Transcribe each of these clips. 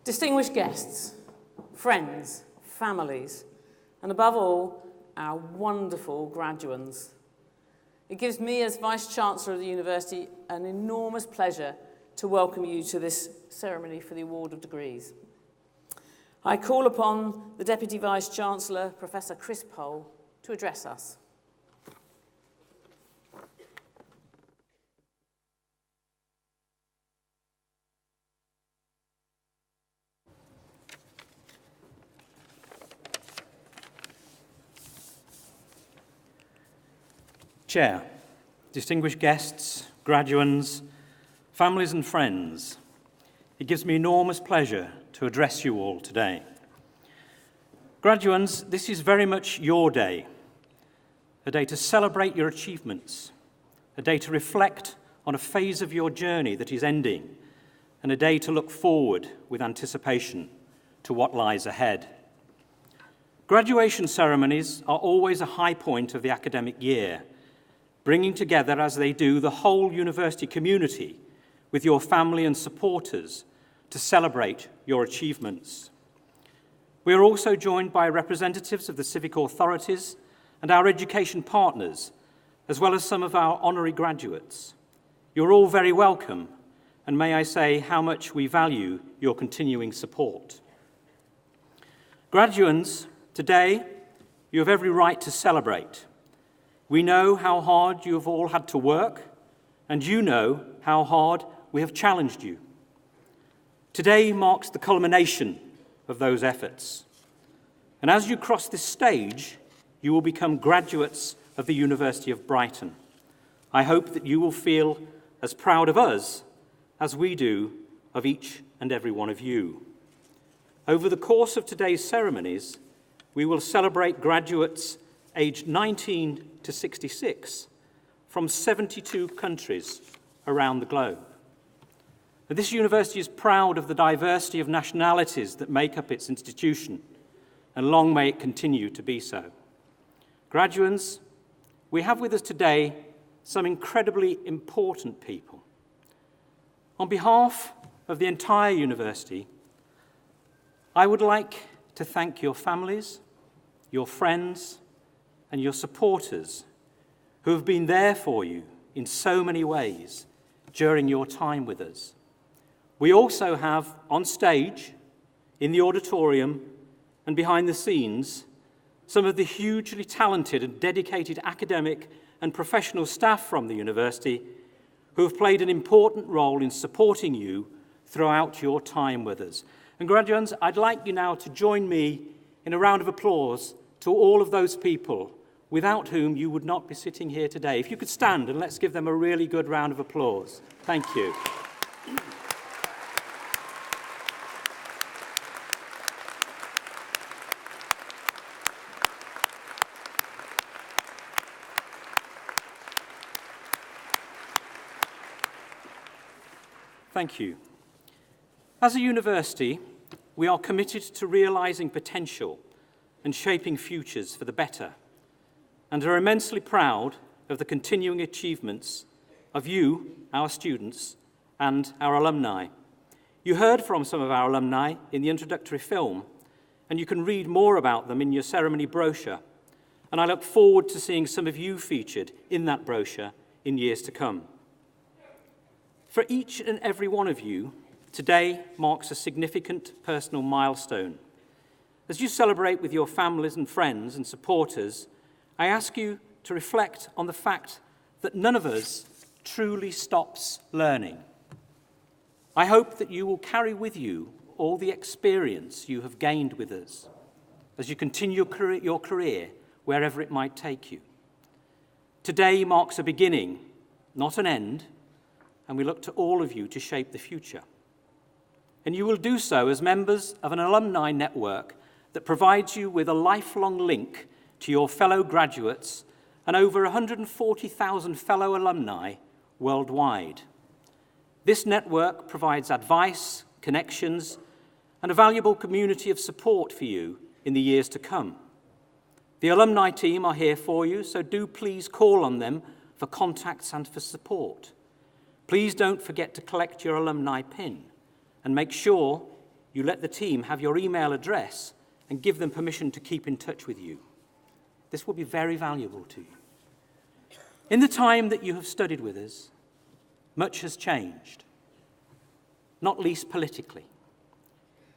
Distinguished guests, friends, families, and above all, our wonderful graduands. It gives me, as Vice-Chancellor of the University, an enormous pleasure to welcome you to this ceremony for the award of degrees. I call upon the Deputy Vice-Chancellor, Professor Chris Pole, to address us. Chair, distinguished guests, graduands, families and friends, it gives me enormous pleasure to address you all today. Graduands, this is very much your day, a day to celebrate your achievements, a day to reflect on a phase of your journey that is ending, and a day to look forward with anticipation to what lies ahead. Graduation ceremonies are always a high point of the academic year, bringing together, as they do, the whole university community with your family and supporters to celebrate your achievements. We are also joined by representatives of the civic authorities and our education partners, as well as some of our honorary graduates. You're all very welcome, and may I say how much we value your continuing support. Graduands, today you have every right to celebrate. We know how hard you have all had to work, and you know how hard we have challenged you. Today marks the culmination of those efforts. And as you cross this stage, you will become graduates of the University of Brighton. I hope that you will feel as proud of us as we do of each and every one of you. Over the course of today's ceremonies, we will celebrate graduates aged 19 to 66 from 72 countries around the globe. This university is proud of the diversity of nationalities that make up its institution, and long may it continue to be so. Graduands, we have with us today some incredibly important people. On behalf of the entire university, I would like to thank your families, your friends, and your supporters who have been there for you in so many ways during your time with us. We also have on stage, in the auditorium, and behind the scenes, some of the hugely talented and dedicated academic and professional staff from the university who have played an important role in supporting you throughout your time with us. And graduates, I'd like you now to join me in a round of applause to all of those people without whom you would not be sitting here today. If you could stand, and let's give them a really good round of applause. Thank you. Thank you. As a university, we are committed to realising potential and shaping futures for the better, and are immensely proud of the continuing achievements of you, our students, and our alumni. You heard from some of our alumni in the introductory film, and you can read more about them in your ceremony brochure, and I look forward to seeing some of you featured in that brochure in years to come. For each and every one of you, today marks a significant personal milestone. As you celebrate with your families and friends and supporters, I ask you to reflect on the fact that none of us truly stops learning. I hope that you will carry with you all the experience you have gained with us as you continue your career wherever it might take you. Today marks a beginning, not an end, and we look to all of you to shape the future. And you will do so as members of an alumni network that provides you with a lifelong link to your fellow graduates and over 140,000 fellow alumni worldwide. This network provides advice, connections, and a valuable community of support for you in the years to come. The alumni team are here for you, so do please call on them for contacts and for support. Please don't forget to collect your alumni pin and make sure you let the team have your email address and give them permission to keep in touch with you. This will be very valuable to you. In the time that you have studied with us, much has changed, not least politically.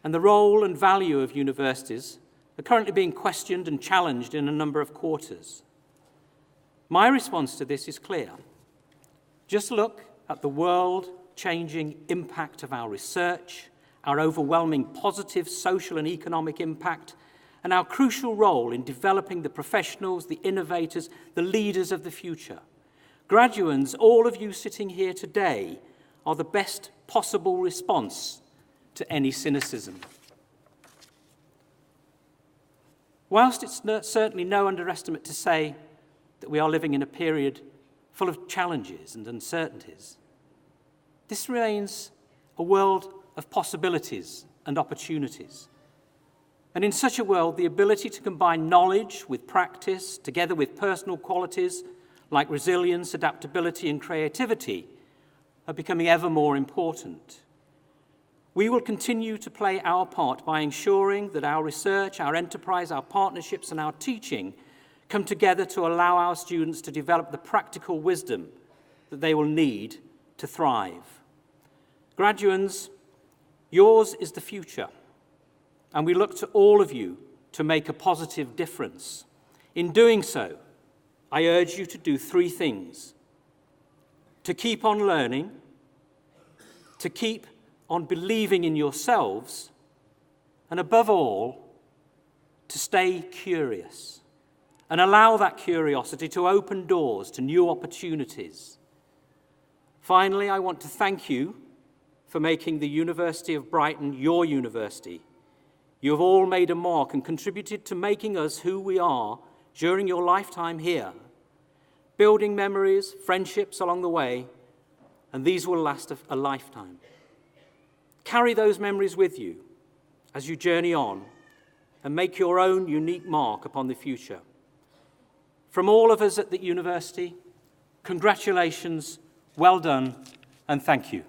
And the role and value of universities are currently being questioned and challenged in a number of quarters. My response to this is clear. Just look at the world-changing impact of our research, our overwhelming positive social and economic impact, and our crucial role in developing the professionals, the innovators, the leaders of the future. Graduands, all of you sitting here today, are the best possible response to any cynicism. Whilst it's certainly no underestimate to say that we are living in a period full of challenges and uncertainties, this remains a world of possibilities and opportunities. And in such a world, the ability to combine knowledge with practice, together with personal qualities like resilience, adaptability, and creativity, are becoming ever more important. We will continue to play our part by ensuring that our research, our enterprise, our partnerships, and our teaching come together to allow our students to develop the practical wisdom that they will need to thrive. Graduands, yours is the future, and we look to all of you to make a positive difference. In doing so, I urge you to do three things: to keep on learning, to keep on believing in yourselves, and above all, to stay curious and allow that curiosity to open doors to new opportunities. Finally, I want to thank you for making the University of Brighton your university. You have all made a mark and contributed to making us who we are during your lifetime here, building memories, friendships along the way, and these will last a lifetime. Carry those memories with you as you journey on and make your own unique mark upon the future. From all of us at the university, congratulations, well done, and thank you.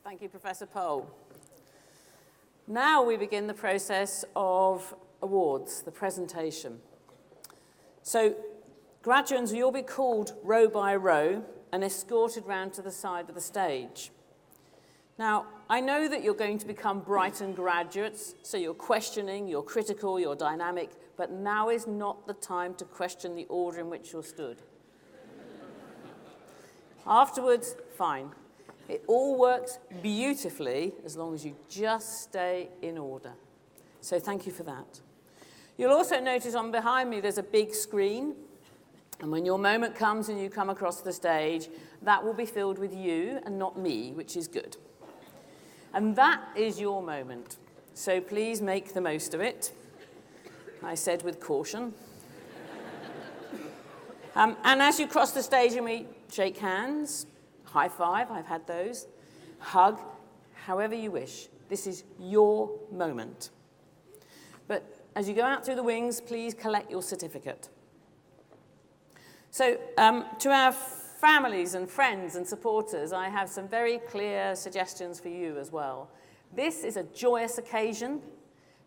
Thank you, Professor Pohl. Now we begin the process of awards, the presentation. So, graduates, you'll be called row by row and escorted round to the side of the stage. Now, I know that you're going to become Brighton graduates, so you're questioning, you're critical, you're dynamic, but now is not the time to question the order in which you're stood. Afterwards, fine. It all works beautifully as long as you just stay in order. So thank you for that. You'll also notice on behind me there's a big screen. And when your moment comes and you come across the stage, that will be filled with you and not me, which is good. And that is your moment. So please make the most of it. I said with caution. And as you cross the stage and we shake hands, high five, I've had those, hug, however you wish. This is your moment. But as you go out through the wings, please collect your certificate. So to our families and friends and supporters, I have some very clear suggestions for you as well. This is a joyous occasion.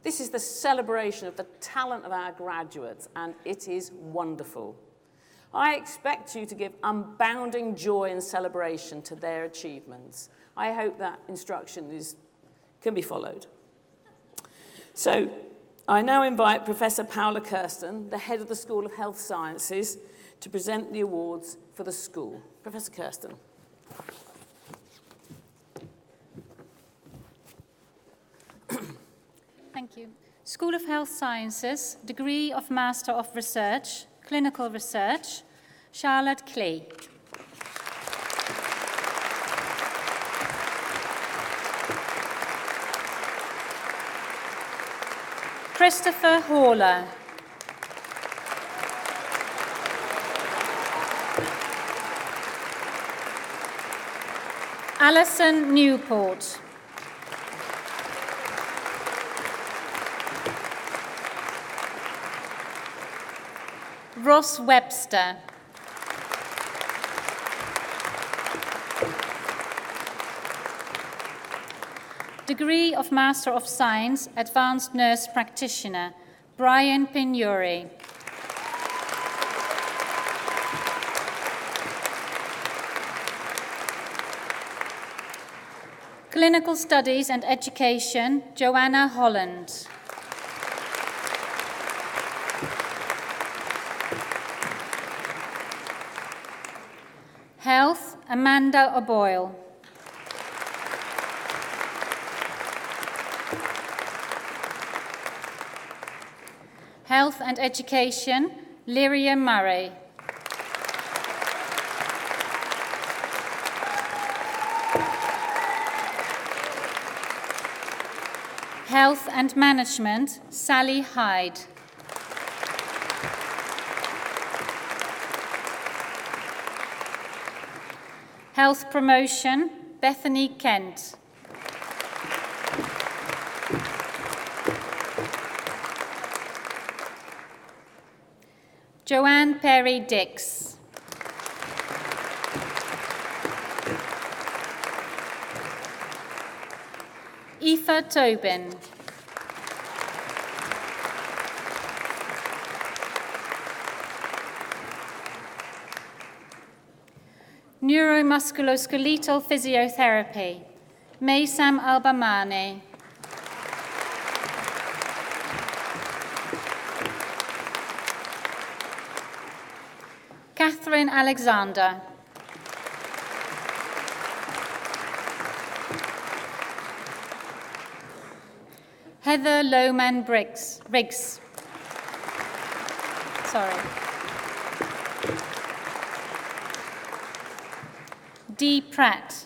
This is the celebration of the talent of our graduates, and it is wonderful. I expect you to give unbounding joy and celebration to their achievements. I hope that instruction can be followed. So I now invite Professor Paula Kirsten, the head of the School of Health Sciences, to present the awards for the school. Professor Kirsten. Thank you. School of Health Sciences, degree of Master of Research, Clinical Research, Charlotte Klee. Christopher Haller. Alison Newport. Ross Webster. Degree of Master of Science, Advanced Nurse Practitioner, Brian Pignuri. Clinical Studies and Education, Joanna Holland. Health, Amanda O'Boyle. Health and Education, Lyria Murray. Health and Management, Sally Hyde. Health Promotion, Bethany Kent. Joanne Perry-Dix. Aoife Tobin. Neuromusculoskeletal Physiotherapy, Maysam Albamani. Catherine Alexander. Heather Lohman-Riggs. Sorry. Dee Pratt.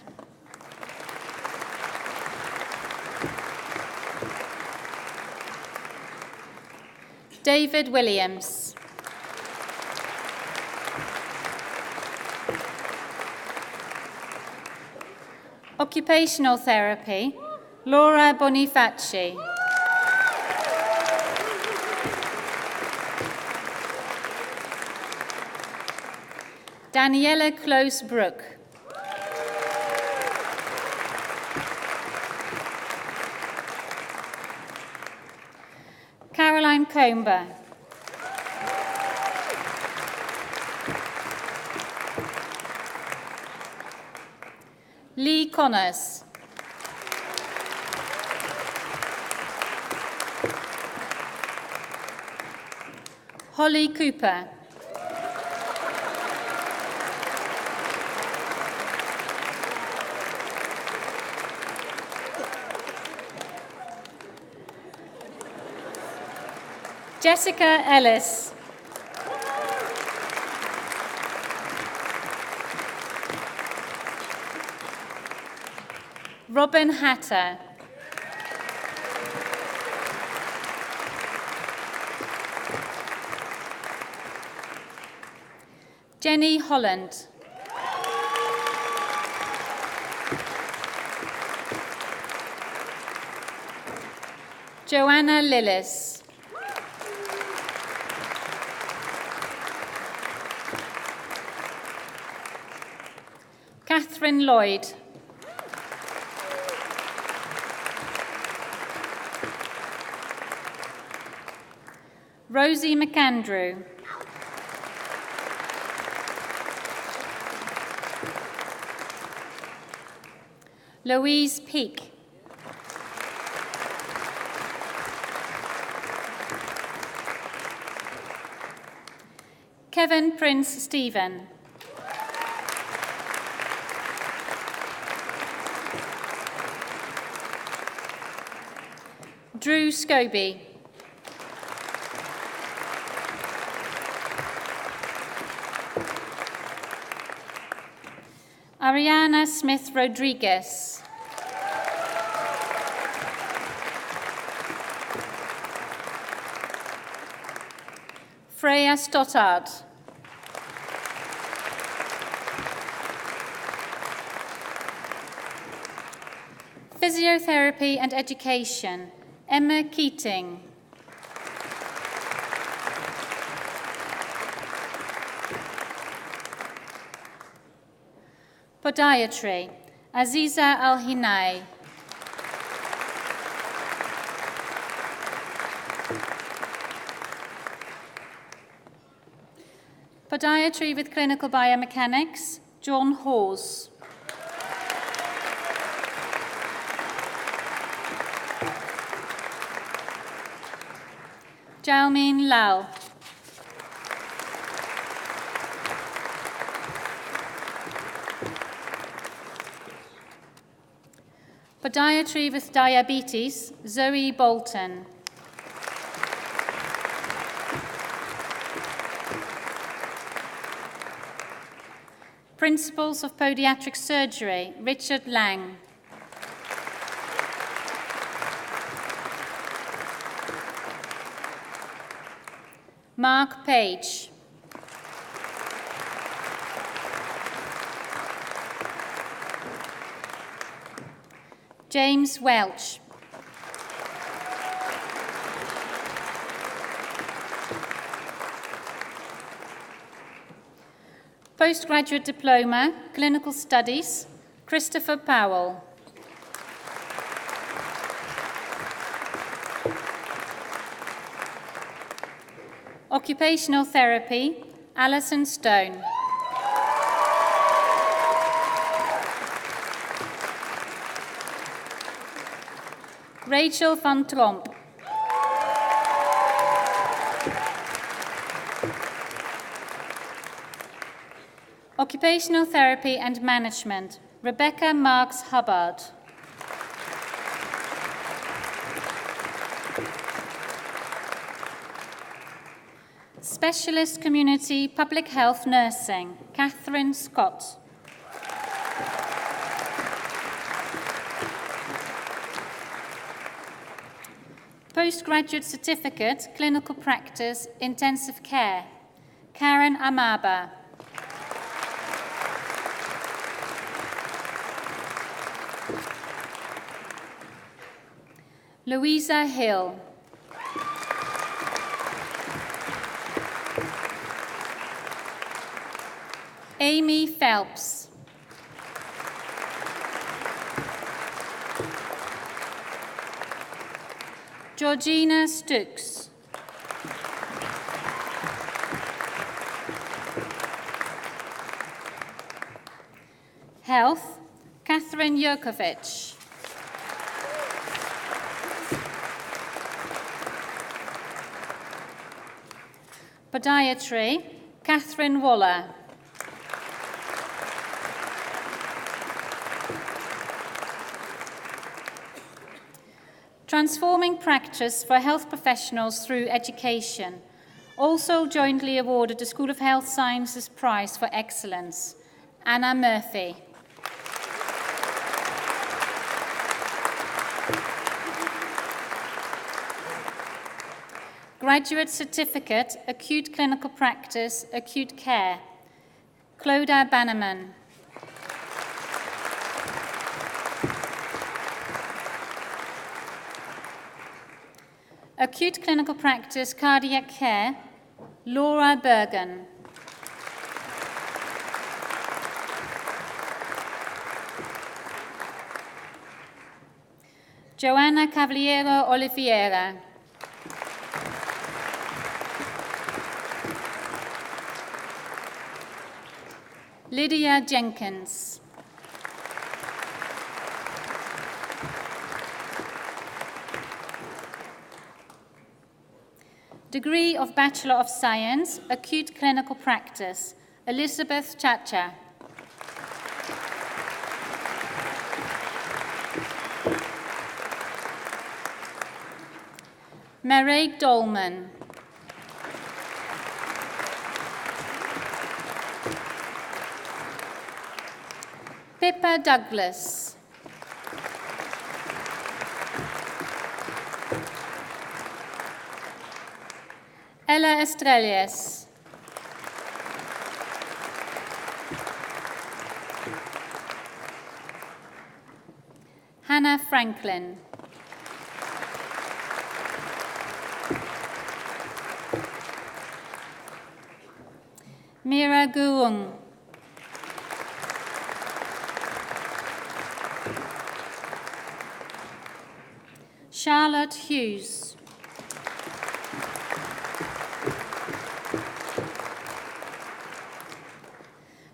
David Williams. Occupational Therapy, Laura Bonifaci. Daniela Close-Brook. Caroline Comber. Lee Connors. Holly Cooper. Jessica Ellis. Robin Hatter. Jenny Holland. Joanna Lillis. Catherine Lloyd. Rosie McAndrew. Louise Peake. Kevin Prince Stephen. Drew Scobie. Ariana Smith Rodriguez. Freya Stottard. Physiotherapy and Education, Emma Keating. Podiatry, Aziza Al-Hinay. Podiatry with clinical biomechanics, John Hawes. Jalmin Lal. Podiatry with diabetes, Zoe Bolton. Principles of Podiatric Surgery, Richard Lang. Mark Page. James Welch. Postgraduate Diploma, Clinical Studies, Christopher Powell. Occupational Therapy, Alison Stone. Rachel van Tromp. Occupational Therapy and Management, Rebecca Marks Hubbard. Specialist Community Public Health Nursing, Catherine Scott. Postgraduate Certificate, Clinical Practice, Intensive Care, Karen Amaba. Louisa Hill. Amy Phelps. Georgina Stooks. Health, Catherine Jokovic. Podiatry, Catherine Waller. Transforming Practice for Health Professionals Through Education, also jointly awarded the School of Health Sciences Prize for Excellence, Anna Murphy. Graduate Certificate, Acute Clinical Practice, Acute Care, Clodagh Bannerman. Acute Clinical Practice, Cardiac Care, Laura Bergen. Joanna Cavaliero Oliveira. Lydia Jenkins. Degree of Bachelor of Science, Acute Clinical Practice, Elizabeth Chacha. Mairead Dolman. Pippa Douglas. Ella Estrellas. Hannah Franklin. Mira Gurung. Charlotte Hughes.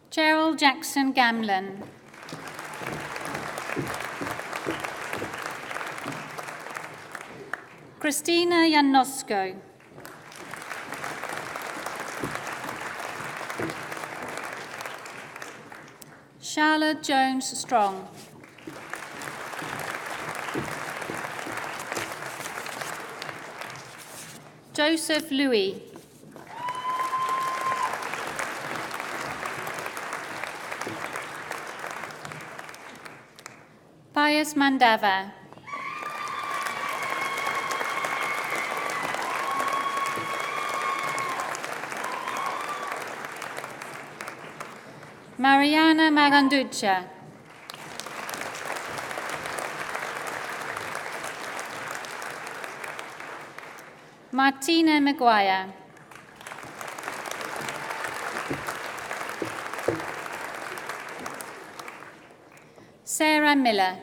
Gerald Jackson Gamlin. Christina Janosko. Charlotte Jones Strong. Joseph Louis. Pius Mandava. Mariana Maranduccia. Martina Maguire. Sarah Miller.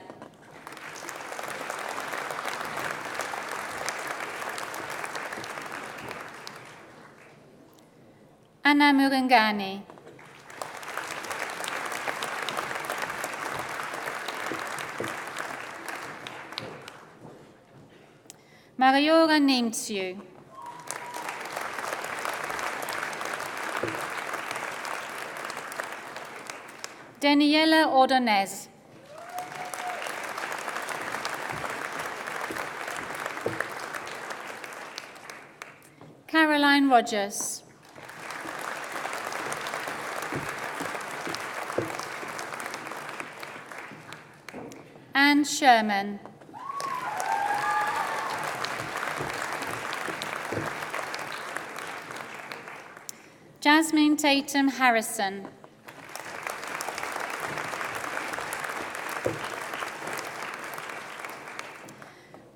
Anna Murungani. Mariora Nemtsiu. Daniela Ordonez. Caroline Rogers. Anne Sherman. Jasmine Tatum Harrison.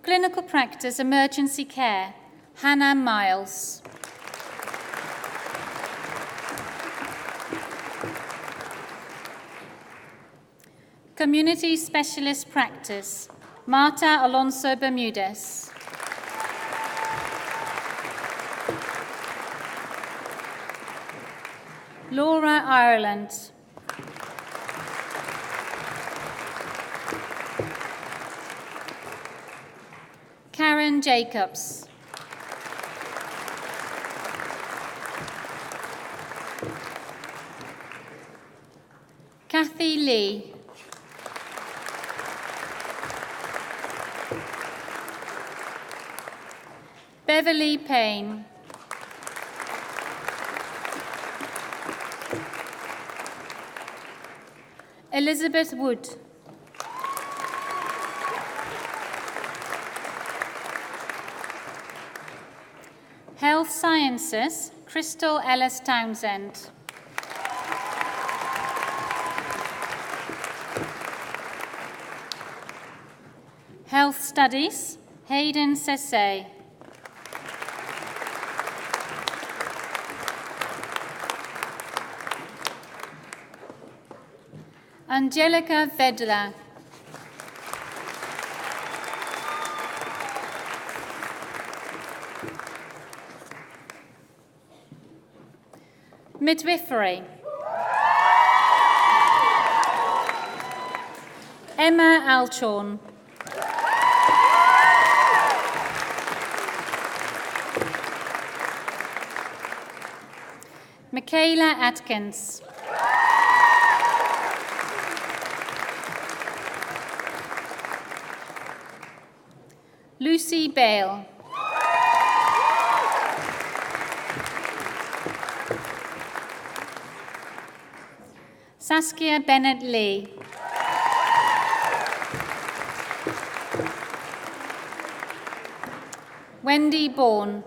Clinical Practice Emergency Care, Hannah Miles. Community Specialist Practice, Marta Alonso Bermudez. Laura Ireland. Karen Jacobs. Kathy Lee. Beverly Payne. Elizabeth Wood. Health Sciences, Crystal Ellis Townsend. Health Studies, Hayden Sesse. Angelica Vedla. Midwifery. Emma Alchorn. Michaela Atkins. Lucy Bale. Saskia Bennett Lee. Wendy Bourne.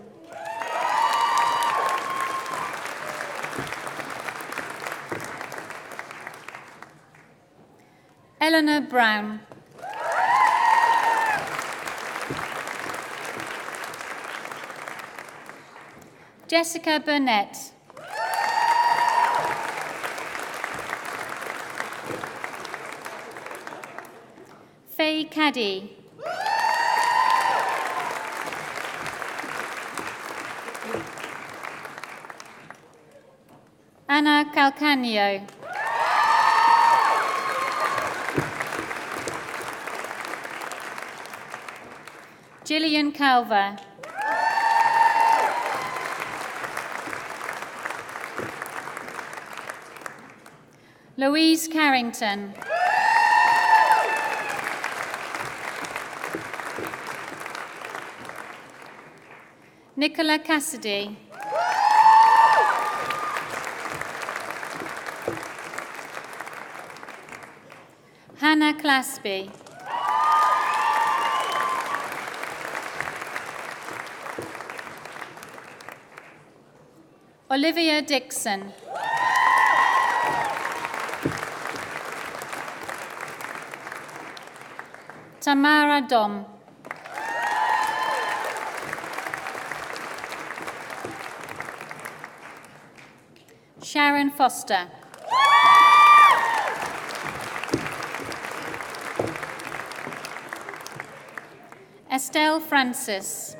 Eleanor Brown. Jessica Burnett. Faye Caddy. Anna Calcagno. Gillian Calver. Louise Carrington. Nicola Cassidy. Hannah Clasby. Olivia Dixon. Tamara Dom. Sharon Foster. Estelle Francis.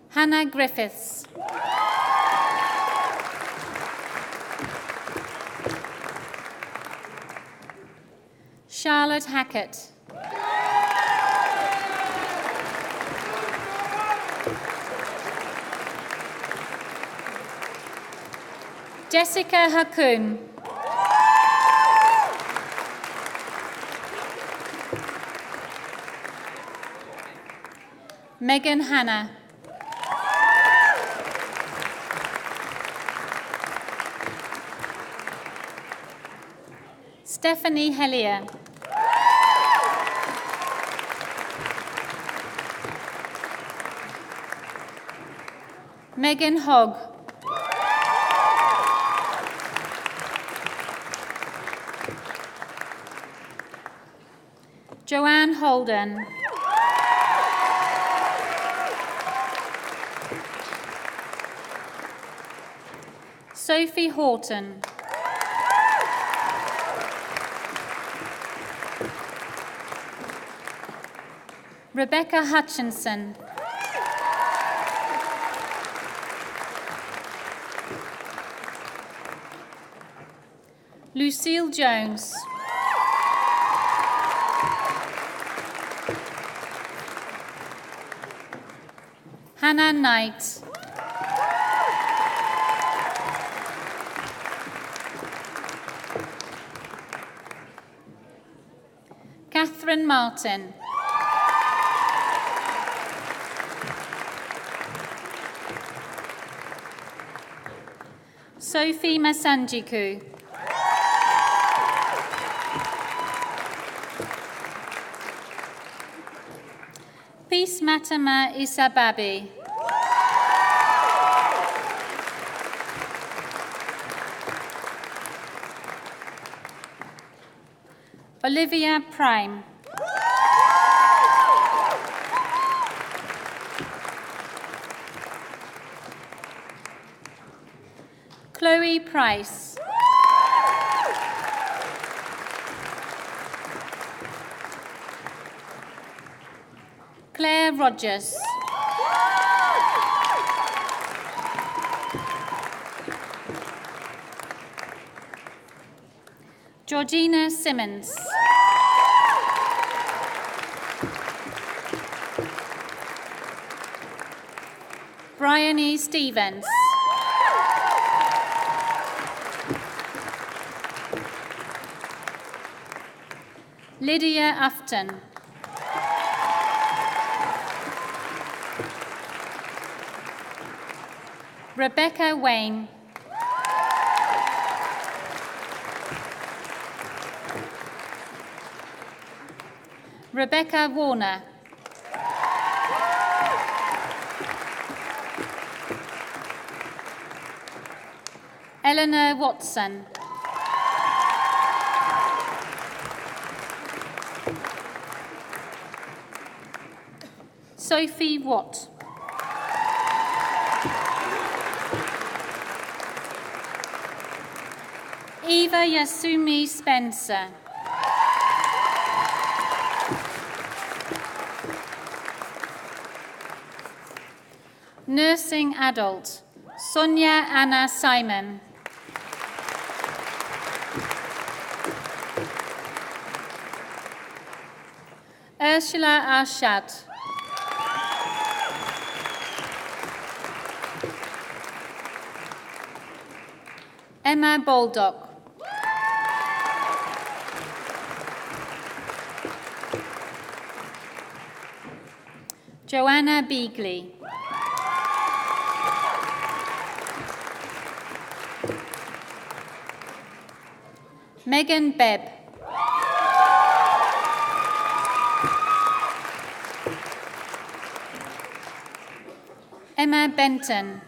Hannah Griffiths. Charlotte Hackett. Jessica Hakun. Megan Hanna. Stephanie Hellier. Megan Hogg. Joanne Holden. Sophie Horton. Rebecca Hutchinson. Lucille Jones. Hannah Knight. Catherine Martin. Sophie Masanjiku. Peace Matama Isababi. Olivia Prime. Chloe Price. Claire Rogers. Georgina Simmons. Bryony Stevens. Lydia Afton. Rebecca Wayne. Rebecca Warner. Eleanor Watson. Sophie Watt. Eva Yasumi Spencer. Nursing adult, Sonia Anna Simon. Ursula Arshad. Emma Baldock. Joanna Beagley. Megan Bebb. Emma Benton.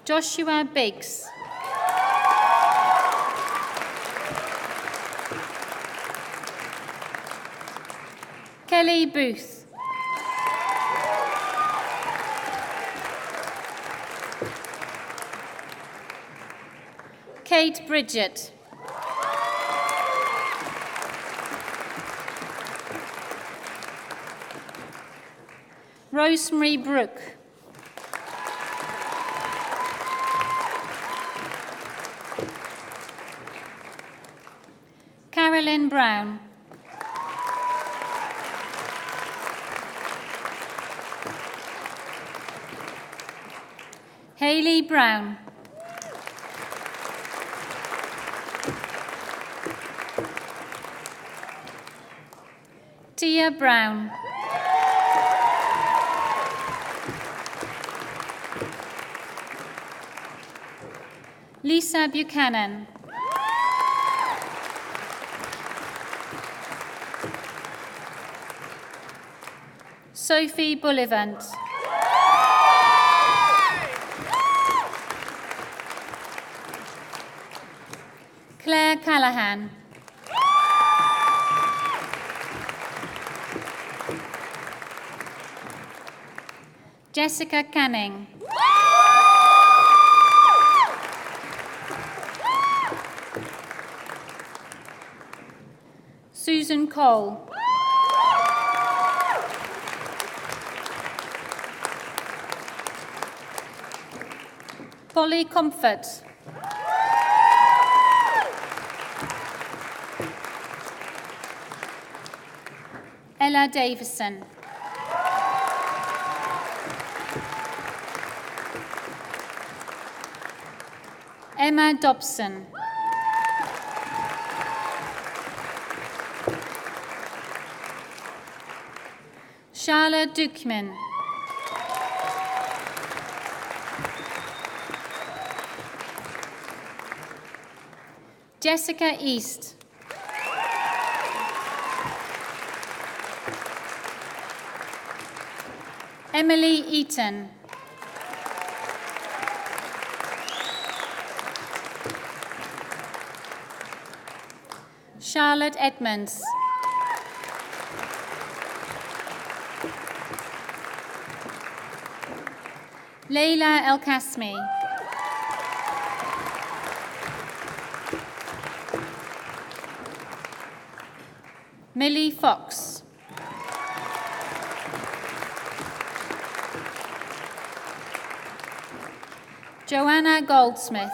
Joshua Biggs. Kelly Booth. Kate Bridget. Rosemary Brooke. Carolyn Brown. Hayley Brown. Tia Brown. Lisa Buchanan. Sophie Bullivant. Claire Callahan. Jessica Canning. Susan Cole. Polly Comfort. Ella Davison. Emma Dobson. Charlotte Dukeman. Jessica East. Emily Eaton. Charlotte Edmonds. Leila El-Kasmi. Millie Fox. Joanna Goldsmith.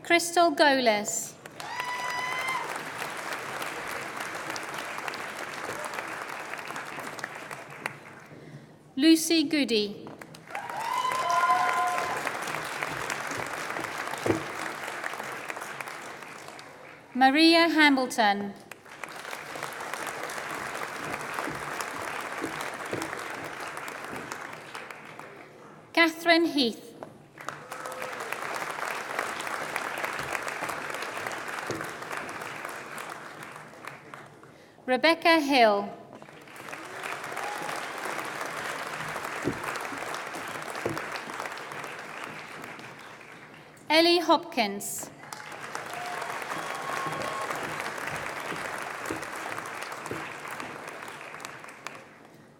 Crystal Goles. Lucy Goody. Maria Hamilton. Catherine Heath. Rebecca Hill. Ellie Hopkins.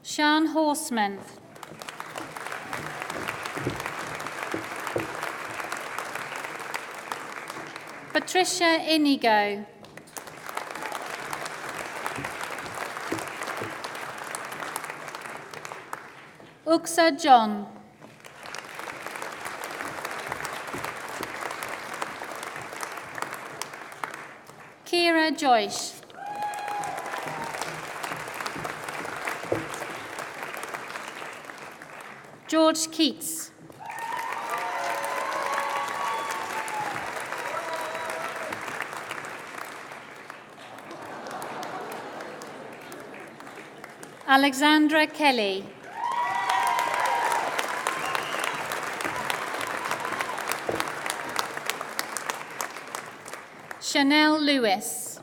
Sean Horseman. Patricia Inigo. Uksa John. Kira Joyce. George Keats. Alexandra Kelly. Chanel Lewis.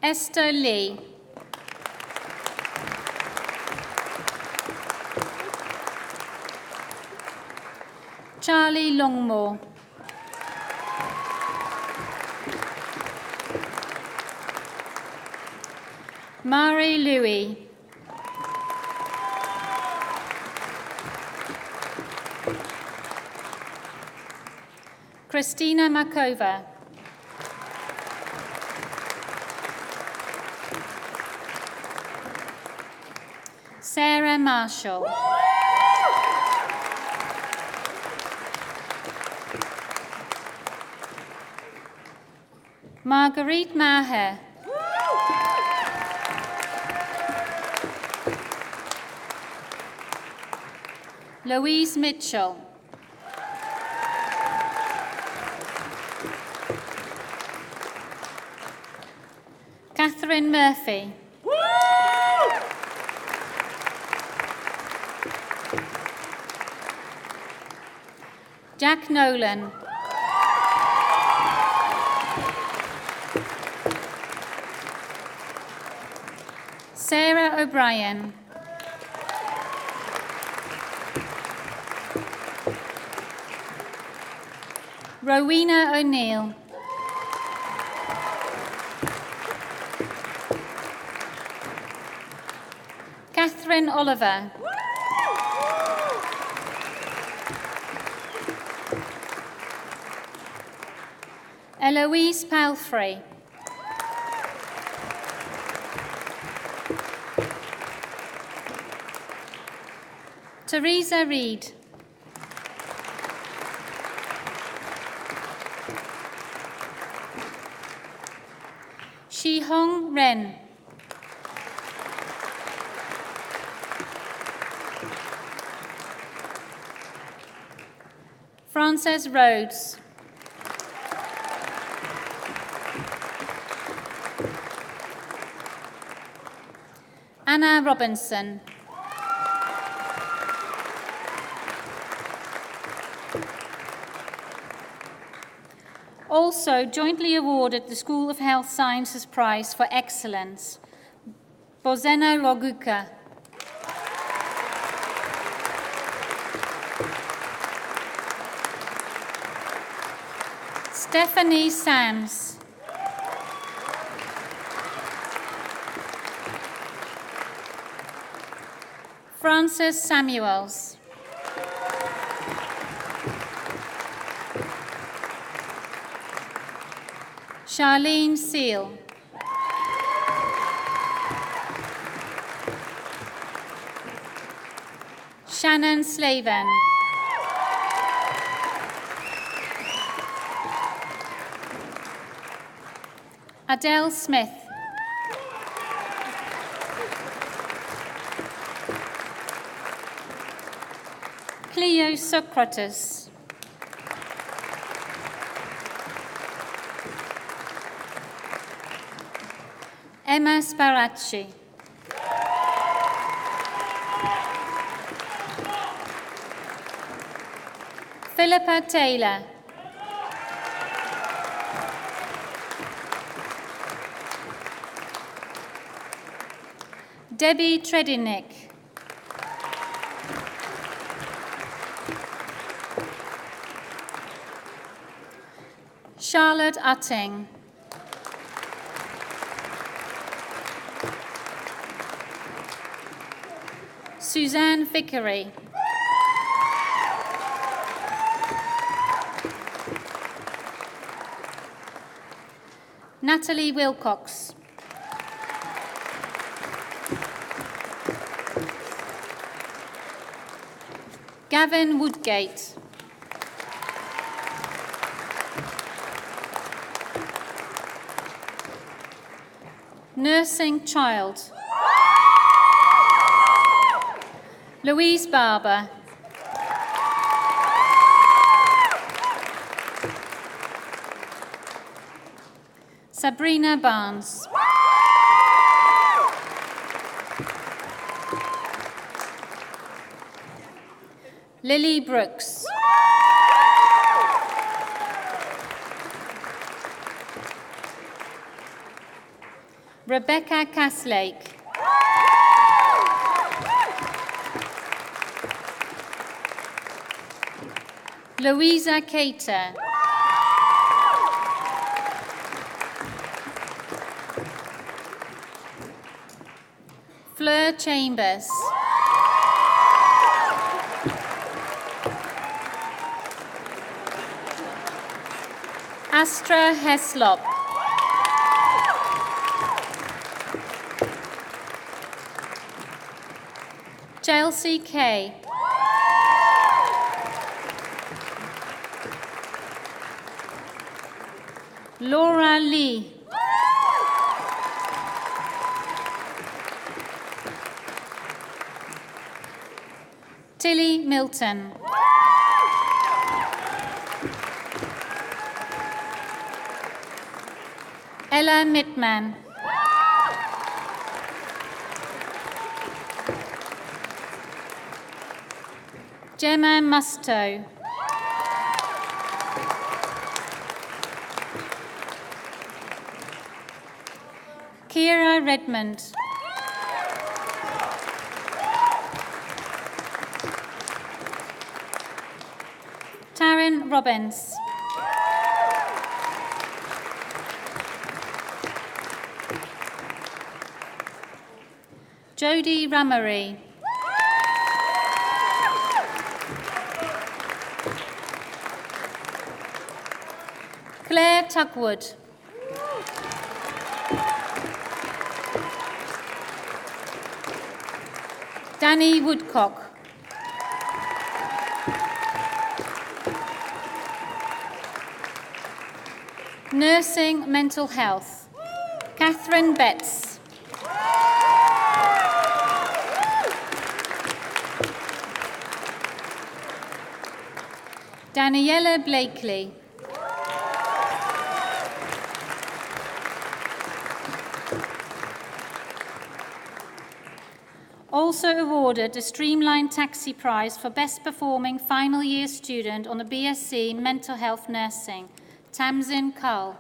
Esther Lee. Charlie Longmore. Marie Louis. Christina Makova. Sarah Marshall. Marguerite Maher. Louise Mitchell. Catherine Murphy. Jack Nolan. Sarah O'Brien. Rowena O'Neill. Catherine Oliver. Eloise Palfrey. Teresa Reid. Shi Hong Ren. Frances Rhodes. Anna Robinson. Also jointly awarded the School of Health Sciences Prize for Excellence, Bozena Loguka. Stephanie Sams. Frances Samuels. Charlene Seal. Shannon Slavin. Adele Smith. Cleo Socrates. Emma Sparacci. Philippa Taylor. Debbie Tredinick. Charlotte Utting. Suzanne Vickery. Natalie Wilcox. Gavin Woodgate. Nursing child. Louise Barber. Sabrina Barnes. Lily Brooks. Rebecca Caslake. Louisa Cater. Fleur Chambers. Astra Heslop. Chelsea Kay. Laura Lee. Tilly Milton. Ella Mittman. Gemma Musto. Kira Redmond. Taryn Robbins. Jodie Ramery. Claire Tuckwood. Danny Woodcock. Nursing Mental Health. Catherine Betts. Daniela Blakely. Also awarded the Streamline Taxi Prize for Best Performing Final Year Student on the BSc Mental Health Nursing, Tamsin Carl.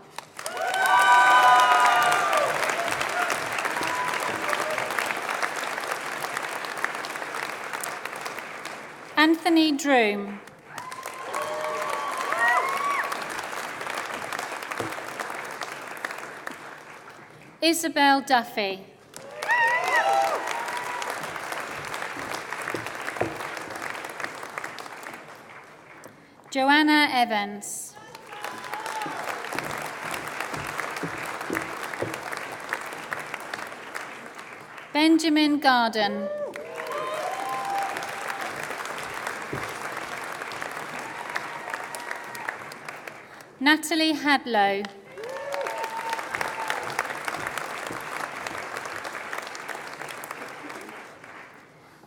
Anthony Droom. Isabel Duffy. Joanna Evans. Benjamin Garden. Natalie Hadlow.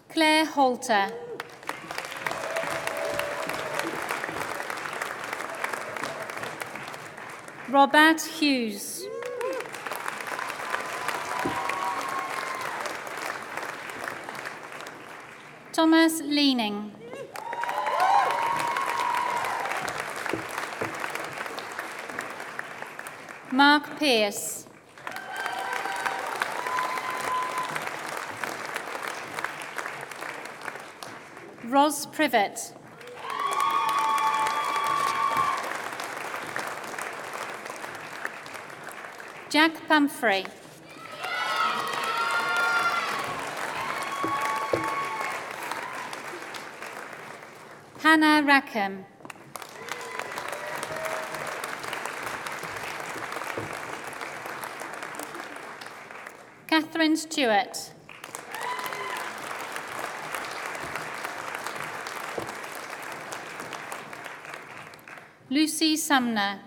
Claire Holter. Robert Hughes. Thomas Leaning. Mark Pierce. Ros Privet. Jack Pumphrey. Hannah Rackham. Catherine Stewart. Lucy Sumner.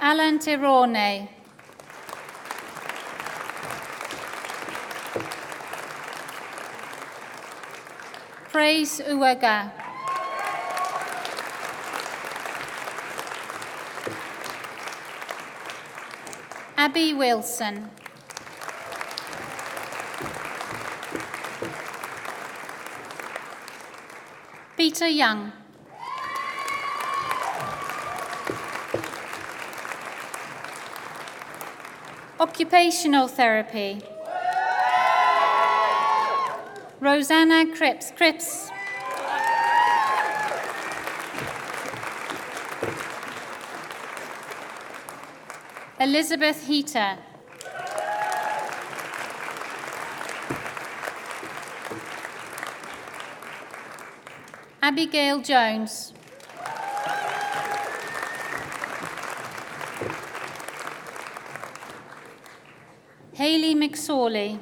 Alan Tirone. Praise Uwaga. Abby Wilson. Peter Young. Occupational therapy. Rosanna Cripps. Elizabeth Heater. Abigail Jones. Hayley McSorley.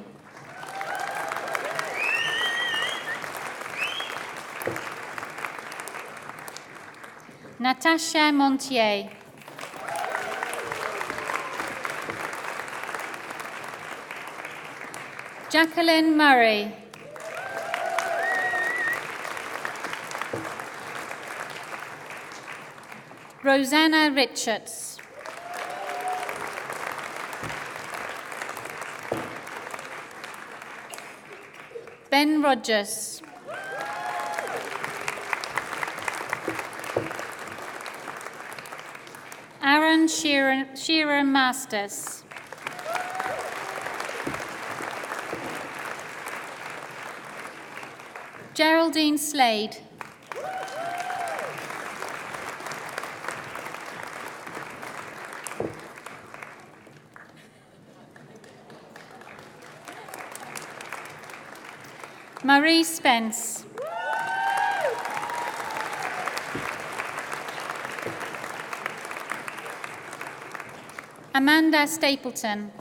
Natasha Montier. Jacqueline Murray. Rosanna Richards. Ben Rogers. Aaron Shearer Masters. Geraldine Slade. Marie Spence. Amanda Stapleton.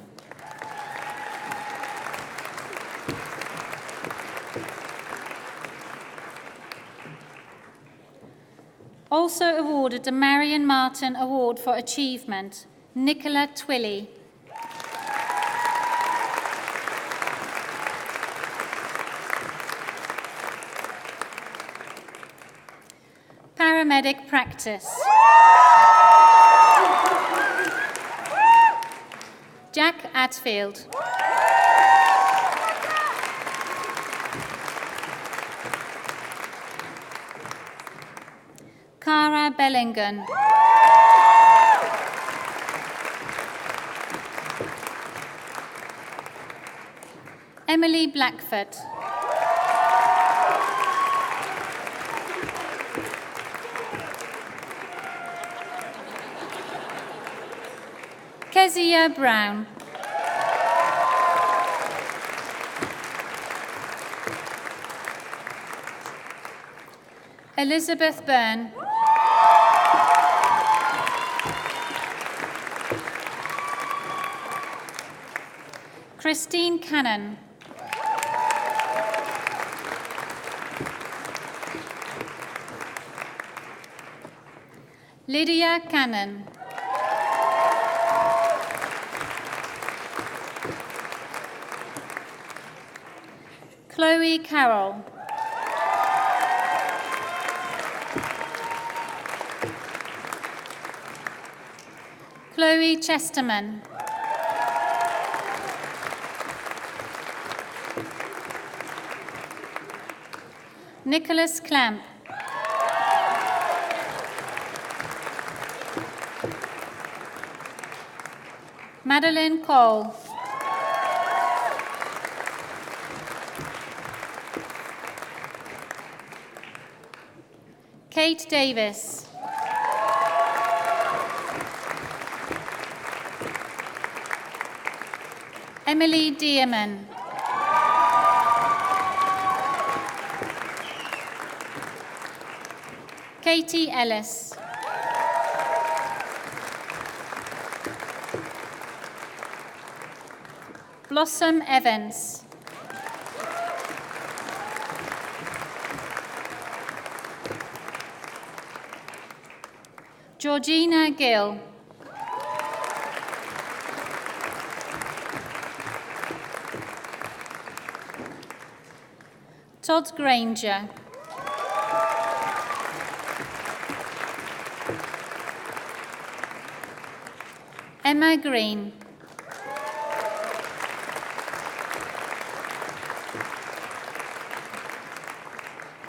Also awarded the Marion Martin Award for Achievement, Nicola Twilley. Paramedic practice. Jack Atfield. Cara Bellingham. Emily Blackford. Kezia Brown. Elizabeth Byrne. Christine Cannon. Lydia Cannon. Chloe Carroll. Chloe Chesterman. Nicholas Clamp. Madeline Cole. Kate Davis. Emily Dearman. Katie Ellis. Blossom Evans. Georgina Gill. Todd Granger. Emma Green.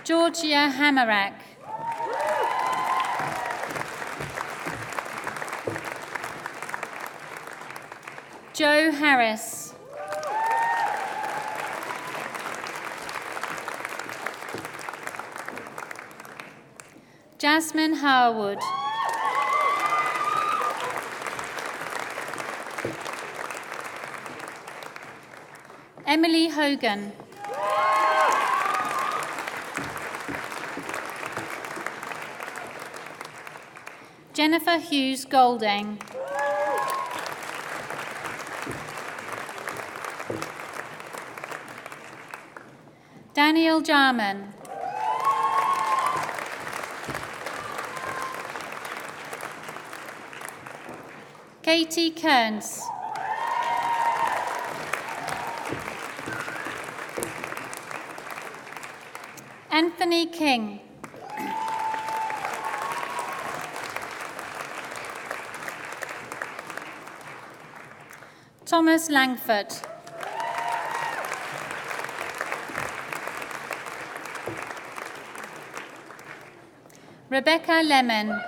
Georgia Hamarack. Joe Harris. Jasmine Harwood. Emily Hogan. Jennifer Hughes Golding. Daniel Jarman. Katie Kearns. Anthony King. Thomas Langford. Rebecca Lemon.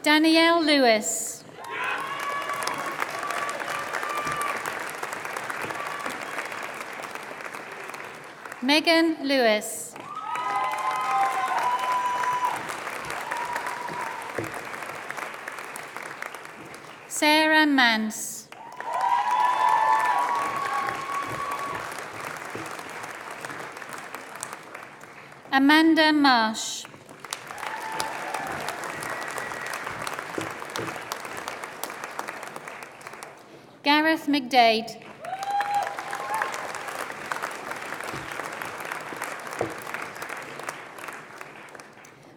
Danielle Lewis. Megan Lewis. Sarah Mance. Amanda Marsh. Gareth McDade.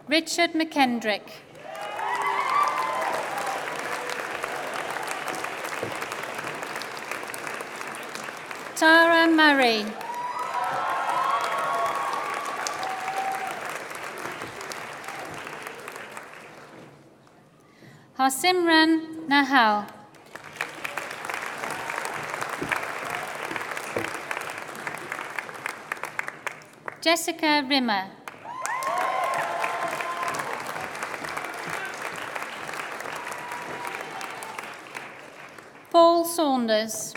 Richard McKendrick. Tara Murray. Harsimran Nahal. Jessica Rimmer. Paul Saunders.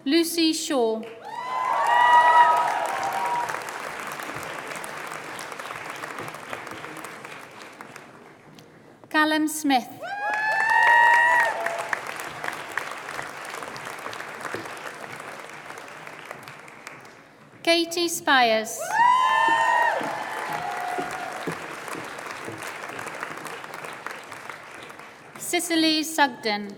Lucy Shaw. Callum Smith. Katie Spires. Cicely Sugden.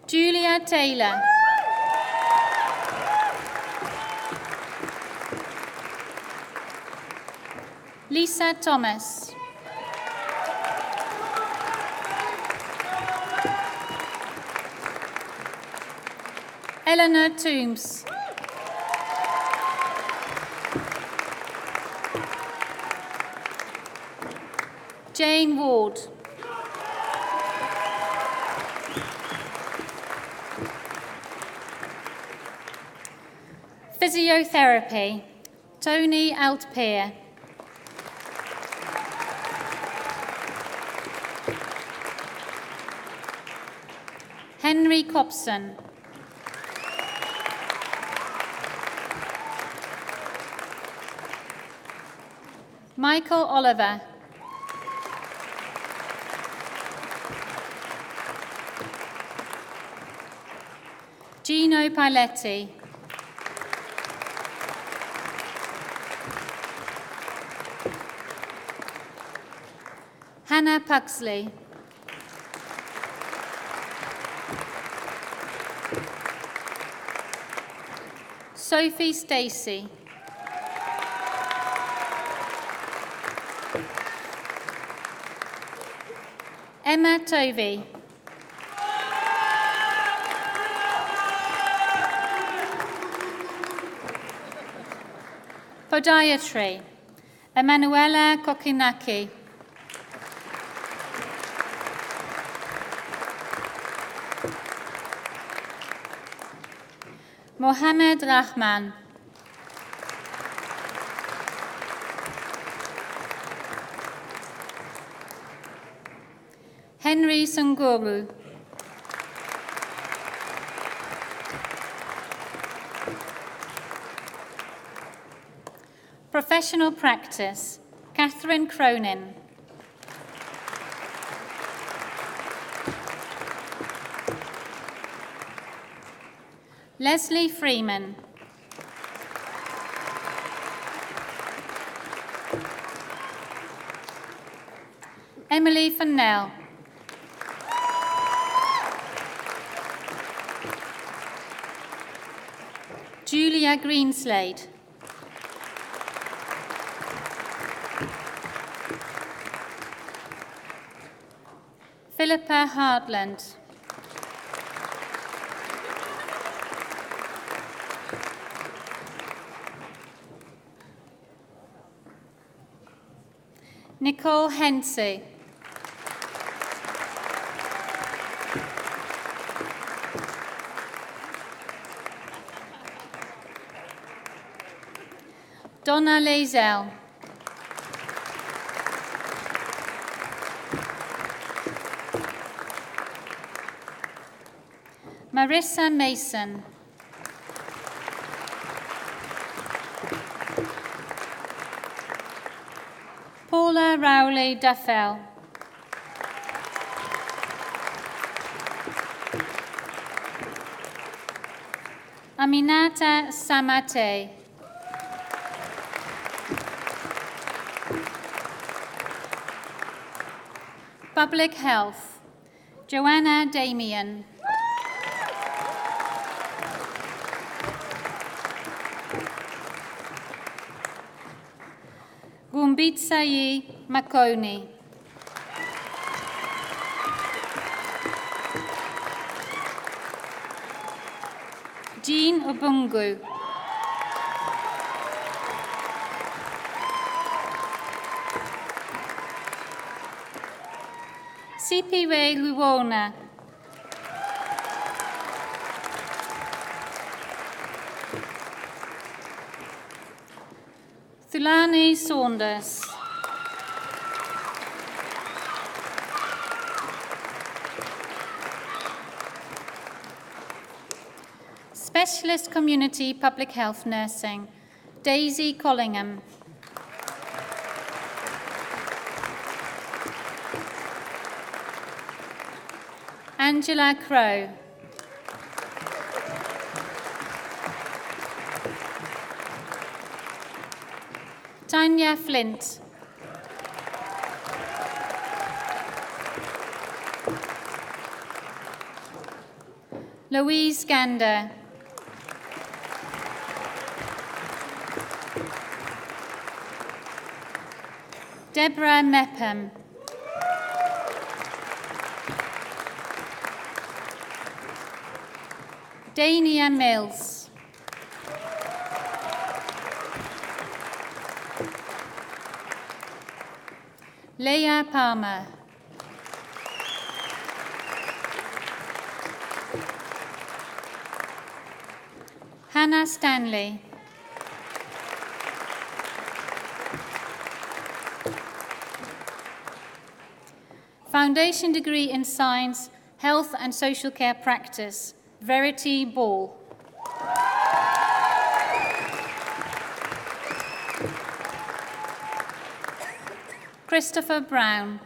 Julia Taylor. Lisa Thomas. Eleanor Toombs. Jane Ward. Physiotherapy. Tony Altpier. Henry Cobson. Michael Oliver. Gino Piletti. Hannah Pugsley. Sophie Stacey. Emma Tovey. Podiatry. Emanuela Kokinaki. Mohammed Rahman. Henry Sunguru. Professional practice. Catherine Cronin. Leslie Freeman. Emily Fennell. Julia Greenslade. Philippa Hartland. Nicole Hensey. Donna Lazell. Marissa Mason. Paula Rowley Duffel. Aminata Samate. Public Health. Joanna Damian. Gumbitsayi Makoni. Jean Obungu. Sipiwe Luona. Thulani Saunders. Specialist Community Public Health Nursing, Daisy Collingham. Angela Crow. Tanya Flint. Louise Gander. Deborah Mepham. Dania Mills. Leah Palmer. Hannah Stanley. Foundation degree in Science, Health and Social Care Practice, Verity Ball. Christopher Brown.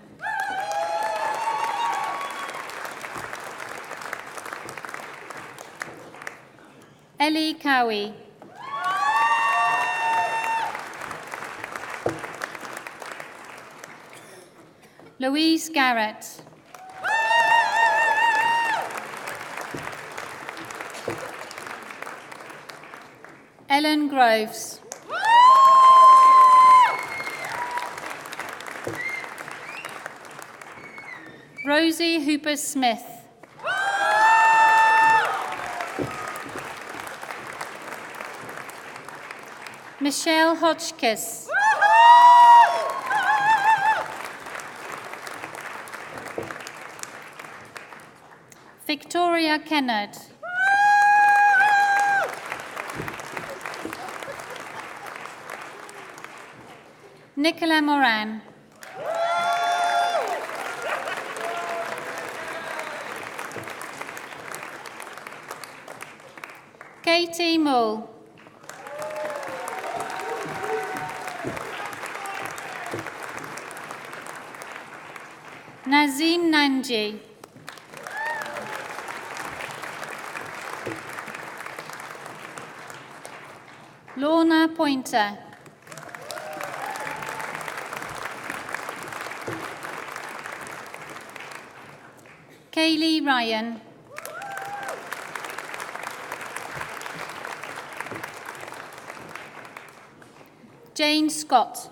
Ellie Cowie. Louise Garrett. Ellen Groves. Rosie Hooper-Smith. Michelle Hotchkiss. Victoria Kennard. Nicola Moran. Katie Mull. Nazim Nanji. Lorna Pointer. Kaylee Ryan. Jane Scott.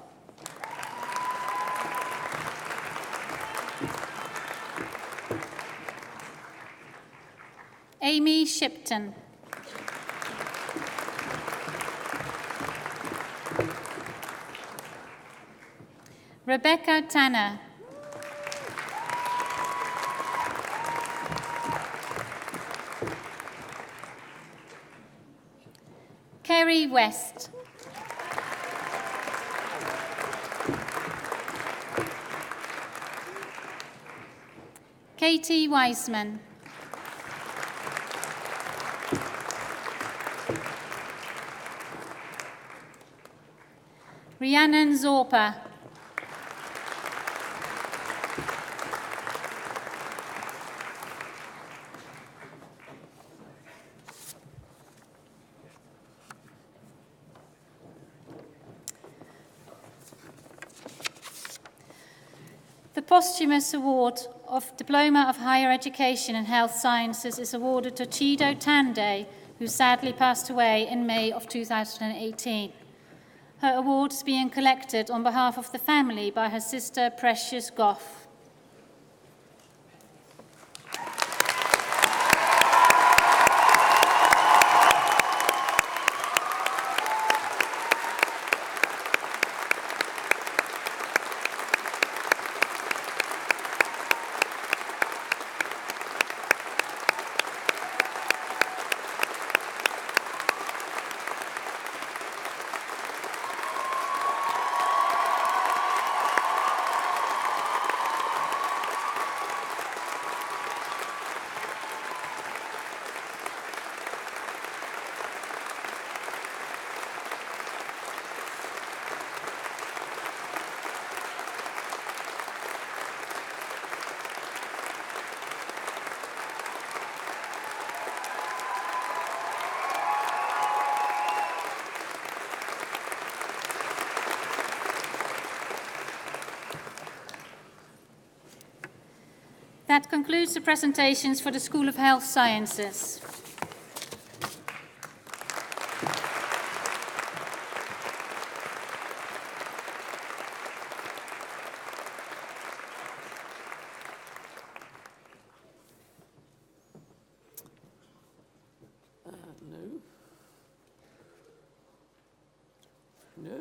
Amy Shipton. Rebecca Tanner. Kerry West. Katie Wiseman. Rhiannon Zorpa. The Posthumous Award of Diploma of Higher Education in Health Sciences is awarded to Chido Tande, who sadly passed away in May of 2018. Her award is being collected on behalf of the family by her sister Precious Goff. That concludes the presentations for the School of Health Sciences. No.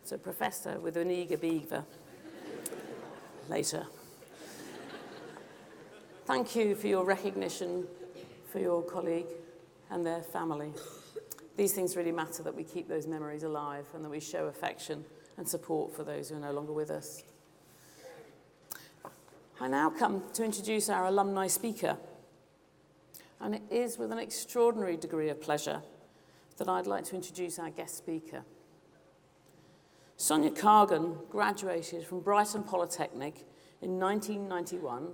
So Professor with an eager beaver later. Thank you for your recognition for your colleague and their family. These things really matter, that we keep those memories alive and that we show affection and support for those who are no longer with us. I now come to introduce our alumni speaker, and it is with an extraordinary degree of pleasure that I'd like to introduce our guest speaker. Sonia Kagan graduated from Brighton Polytechnic in 1991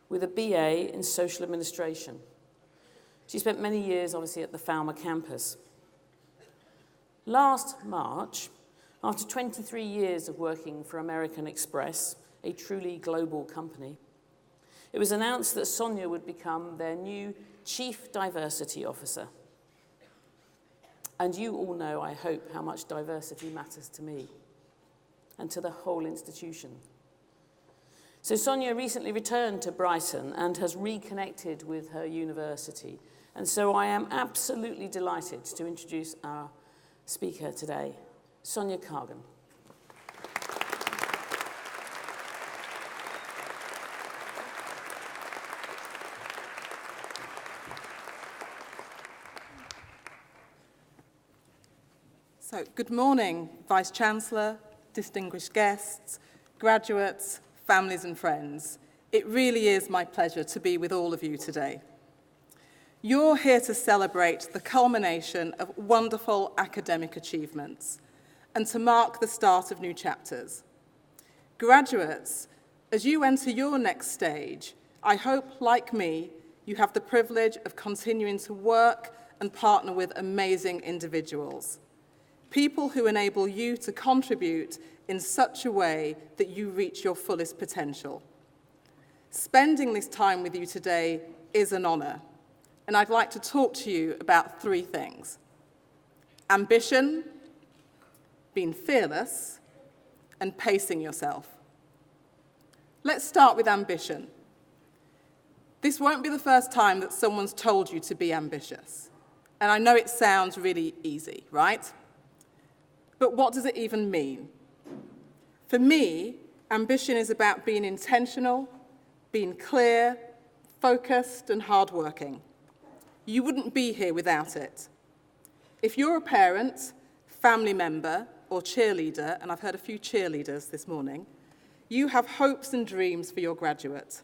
with a BA in Social Administration. She spent many years, obviously, at the Falmer campus. Last March, after 23 years of working for American Express, a truly global company, it was announced that Sonia would become their new Chief Diversity Officer. And you all know, I hope, how much diversity matters to me and to the whole institution. So Sonia recently returned to Brighton and has reconnected with her university. And so I am absolutely delighted to introduce our speaker today, Sonia Kagan. So, good morning, Vice-Chancellor, distinguished guests, graduates, families and friends. It really is my pleasure to be with all of you today. You're here to celebrate the culmination of wonderful academic achievements and to mark the start of new chapters. Graduates, as you enter your next stage, I hope, like me, you have the privilege of continuing to work and partner with amazing individuals. People who enable you to contribute in such a way that you reach your fullest potential. Spending this time with you today is an honor, and I'd like to talk to you about three things: ambition, being fearless, and pacing yourself. Let's start with ambition. This won't be the first time that someone's told you to be ambitious, and I know it sounds really easy, right? But what does it even mean? For me, ambition is about being intentional, being clear, focused, and hardworking. You wouldn't be here without it. If you're a parent, family member, or cheerleader, and I've heard a few cheerleaders this morning, you have hopes and dreams for your graduate.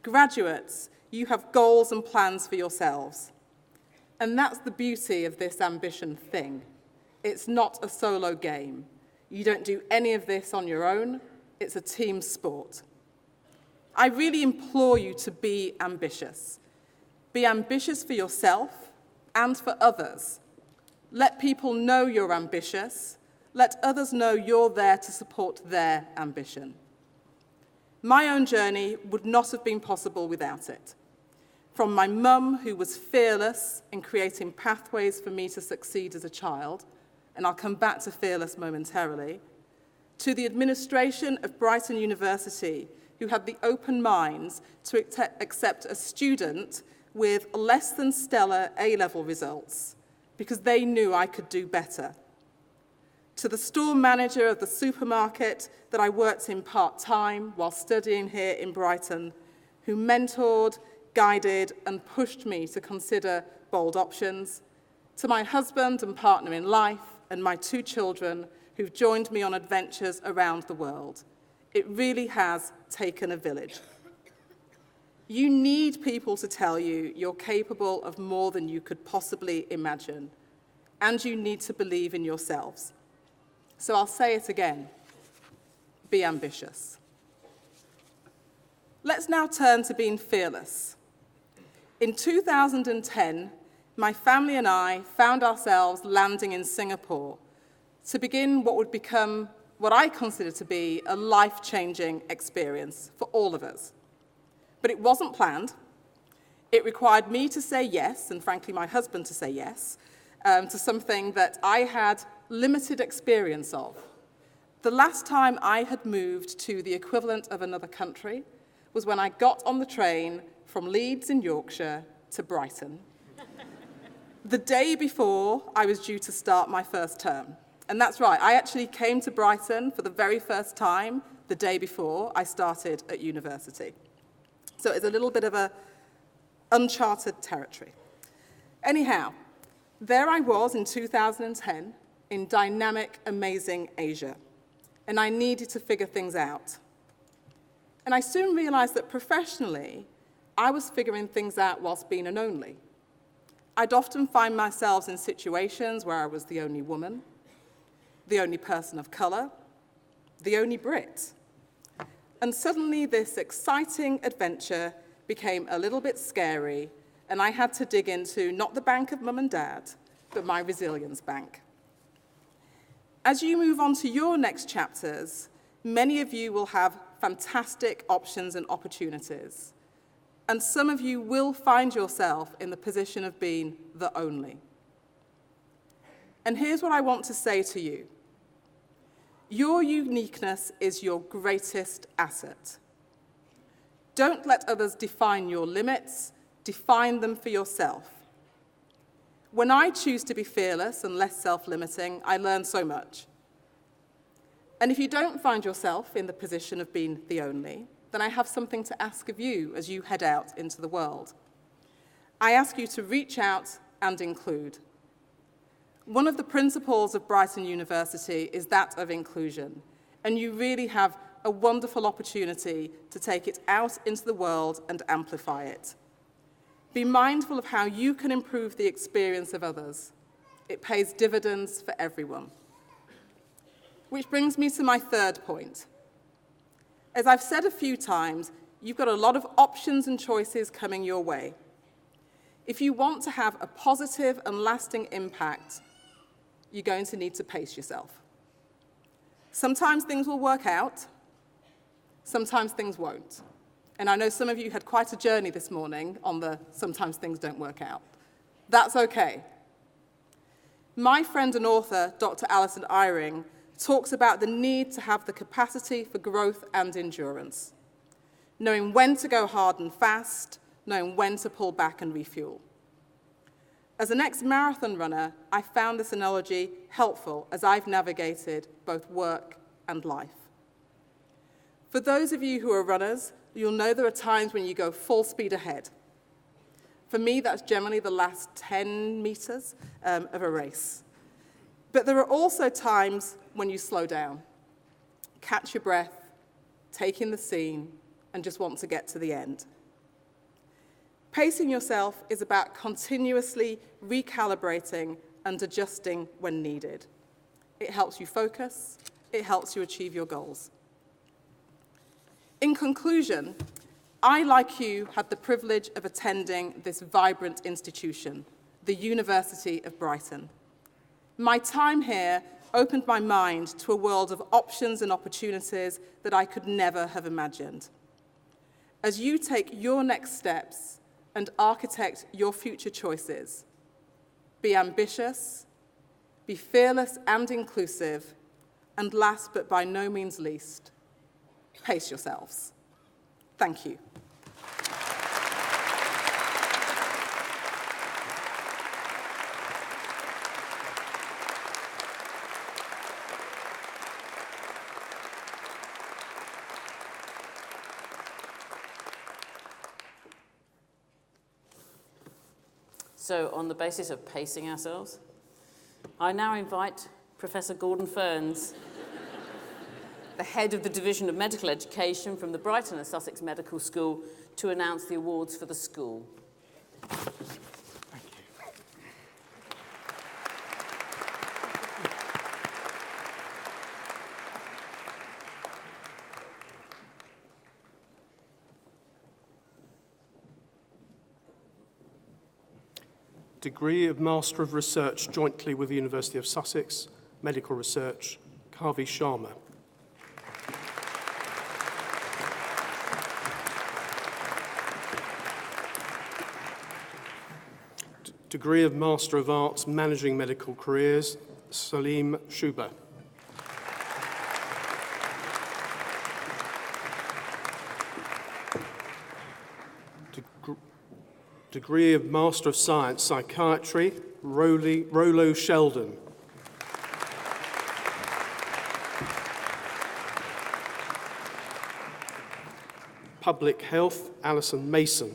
Graduates, you have goals and plans for yourselves. And that's the beauty of this ambition thing. It's not a solo game. You don't do any of this on your own. It's a team sport. I really implore you to be ambitious. Be ambitious for yourself and for others. Let people know you're ambitious. Let others know you're there to support their ambition. My own journey would not have been possible without it. From my mum, who was fearless in creating pathways for me to succeed as a child, and I'll come back to fearless momentarily, to the administration of Brighton University, who had the open minds to accept a student with less than stellar A-level results, because they knew I could do better. To the store manager of the supermarket that I worked in part-time while studying here in Brighton, who mentored, guided, and pushed me to consider bold options. To my husband and partner in life, and my two children who've joined me on adventures around the world. It really has taken a village. You need people to tell you you're capable of more than you could possibly imagine, and you need to believe in yourselves. So I'll say it again, be ambitious. Let's now turn to being fearless. In 2010, my family and I found ourselves landing in Singapore to begin what would become what I consider to be a life-changing experience for all of us. But it wasn't planned. It required me to say yes, and frankly my husband to say yes, to something that I had limited experience of. The last time I had moved to the equivalent of another country was when I got on the train from Leeds in Yorkshire to Brighton, the day before I was due to start my first term. And that's right, I actually came to Brighton for the very first time the day before I started at university. So it's a little bit of a uncharted territory. Anyhow, there I was in 2010 in dynamic, amazing Asia. and I needed to figure things out. And I soon realized that professionally, I was figuring things out whilst being an only. I'd often find myself in situations where I was the only woman, the only person of color, the only Brit. And suddenly this exciting adventure became a little bit scary, and I had to dig into not the bank of mum and dad, but my resilience bank. As you move on to your next chapters, many of you will have fantastic options and opportunities. And some of you will find yourself in the position of being the only. And here's what I want to say to you. Your uniqueness is your greatest asset. Don't let others define your limits, define them for yourself. When I choose to be fearless and less self-limiting, I learn so much. And if you don't find yourself in the position of being the only, then I have something to ask of you as you head out into the world. I ask you to reach out and include. One of the principles of Brighton University is that of inclusion, and you really have a wonderful opportunity to take it out into the world and amplify it. Be mindful of how you can improve the experience of others. It pays dividends for everyone. Which brings me to my third point. As I've said a few times, you've got a lot of options and choices coming your way. If you want to have a positive and lasting impact, you're going to need to pace yourself. Sometimes things will work out, sometimes things won't. And I know some of you had quite a journey this morning on the sometimes things don't work out. That's okay. My friend and author, Dr. Alison Eyring, talks about the need to have the capacity for growth and endurance, knowing when to go hard and fast, knowing when to pull back and refuel. As an ex-marathon runner, I found this analogy helpful as I've navigated both work and life. For those of you who are runners, you'll know there are times when you go full speed ahead. For me, that's generally the last 10 meters of a race. But there are also times when you slow down, catch your breath, take in the scene, and just want to get to the end. Pacing yourself is about continuously recalibrating and adjusting when needed. It helps you focus, it helps you achieve your goals. In conclusion, I, like you, had the privilege of attending this vibrant institution, the University of Brighton. My time here opened my mind to a world of options and opportunities that I could never have imagined. As you take your next steps and architect your future choices, be ambitious, be fearless and inclusive, and last but by no means least, pace yourselves. Thank you. So, on the basis of pacing ourselves, I now invite Professor Gordon Ferns, the head of the Division of Medical Education from the Brighton and Sussex Medical School, to announce the awards for the school. Thank you. Degree of Master of Research jointly with the University of Sussex, Medical Research, Kavi Sharma. Degree of Master of Arts, Managing Medical Careers, Salim Shuba. Degree of Master of Science, Psychiatry, Rollo Sheldon. Public Health, Alison Mason.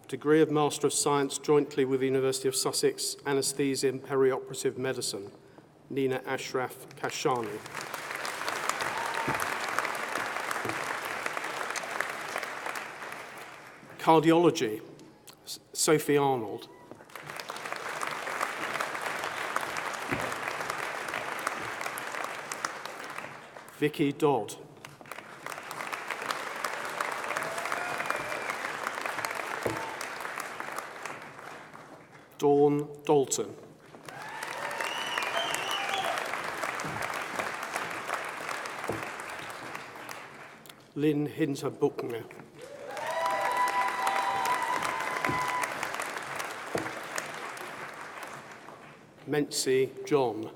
Degree of Master of Science jointly with the University of Sussex, Anaesthesia and Perioperative Medicine, Nina Ashraf Kashani. Cardiology, Sophie Arnold. Vicky Dodd. Dawn Dalton. Lynn Hinter-Buckner. Mency John.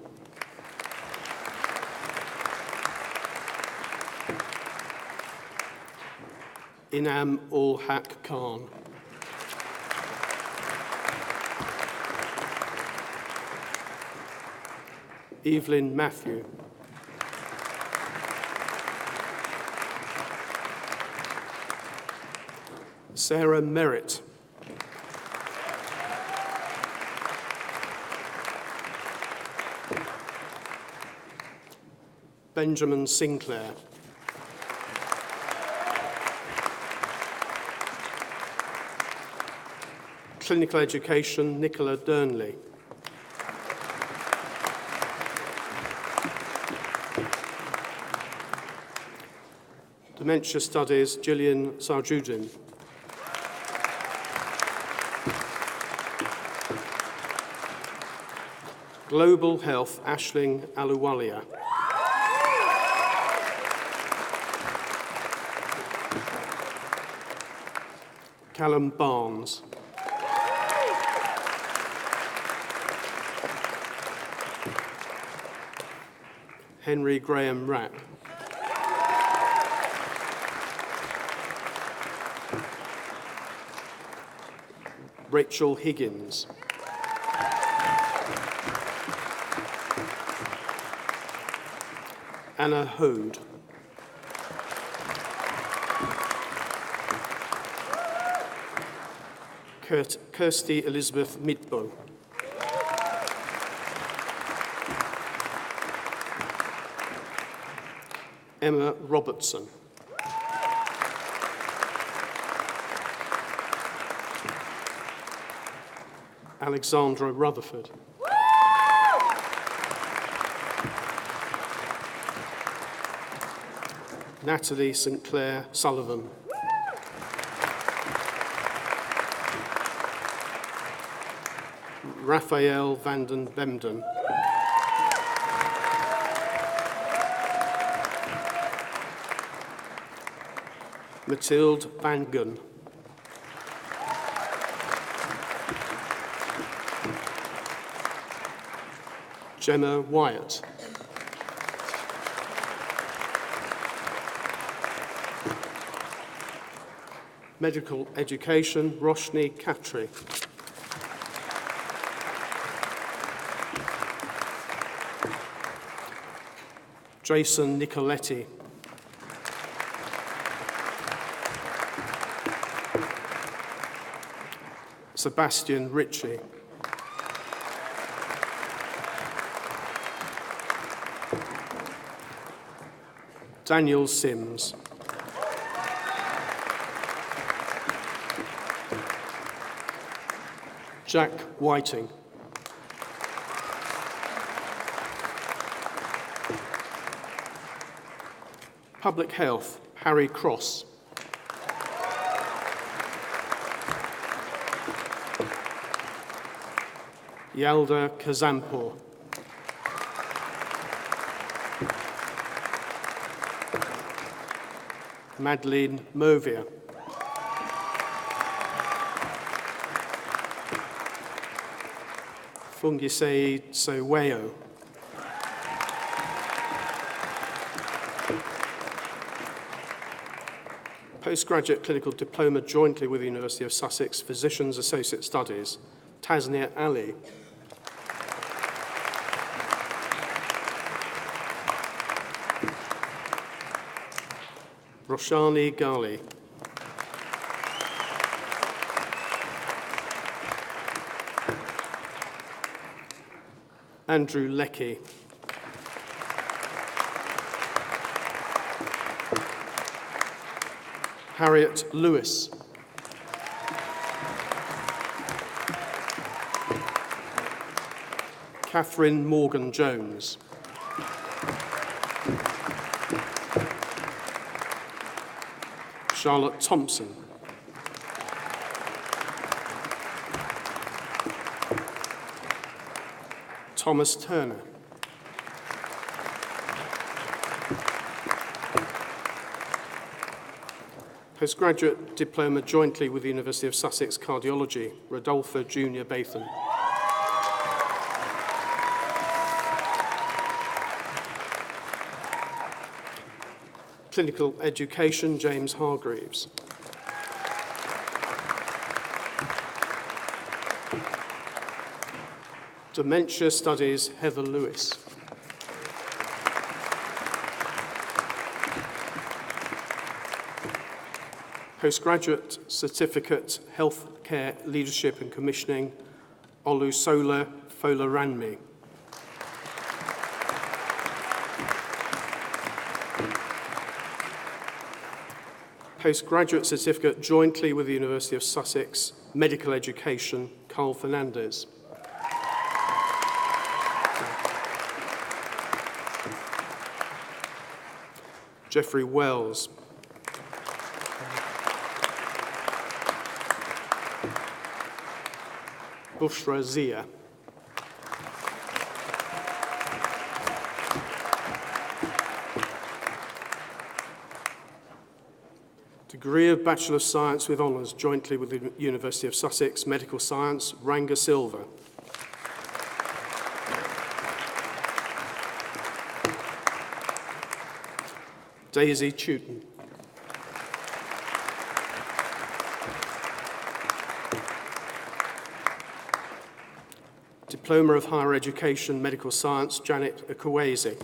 Inam ul Haq Khan. Evelyn Matthew. Sarah Merritt. Benjamin Sinclair. Clinical Education, Nicola Durnley. Dementia Studies, Gillian Sarjudin. Global Health, Aisling Aluwalia. Callum Barnes. Henry Graham Rapp. Rachel Higgins. Anna Hode. Kirsty Elizabeth Midbo. Emma Robertson. Alexandra Rutherford. Natalie St. Clair Sullivan. Raphael van den Bemden. Mathilde Bangen. Gemma Wyatt. Medical Education, Roshni Khatri. Jason Nicoletti. Sebastian Ritchie. Daniel Sims. Jack Whiting. Public Health, Harry Cross. Yalda Kazampur. Madeleine Movia. Fungisei Soweo. Postgraduate Clinical Diploma jointly with the University of Sussex, Physicians Associate Studies, Tasnia Ali. Roshani Ghali. Andrew Leckie. Harriet Lewis. Catherine Morgan-Jones. Charlotte Thompson. Thomas Turner. Postgraduate diploma jointly with the University of Sussex Cardiology, Rodolfo Junior Batham. Clinical Education, James Hargreaves. Dementia Studies, Heather Lewis. Postgraduate Certificate, Healthcare Leadership and Commissioning, Olusola Folaranmi. Postgraduate Certificate jointly with the University of Sussex, Medical Education, Carl Fernandez. Jeffrey Wells. Bushra Zia. Degree of Bachelor of Science with Honours jointly with the University of Sussex, Medical Science, Ranga Silva. Daisy Chewton. Diploma of Higher Education, Medical Science, Janet Akwezi.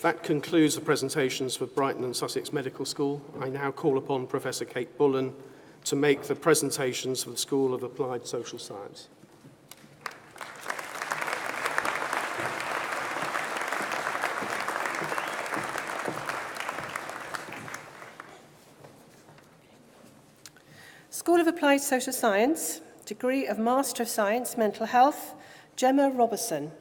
That concludes the presentations for Brighton and Sussex Medical School. I now call upon Professor Kate Bullen to make the presentations for the School of Applied Social Science. School of Applied Social Science, degree of Master of Science, Mental Health, Gemma Robertson.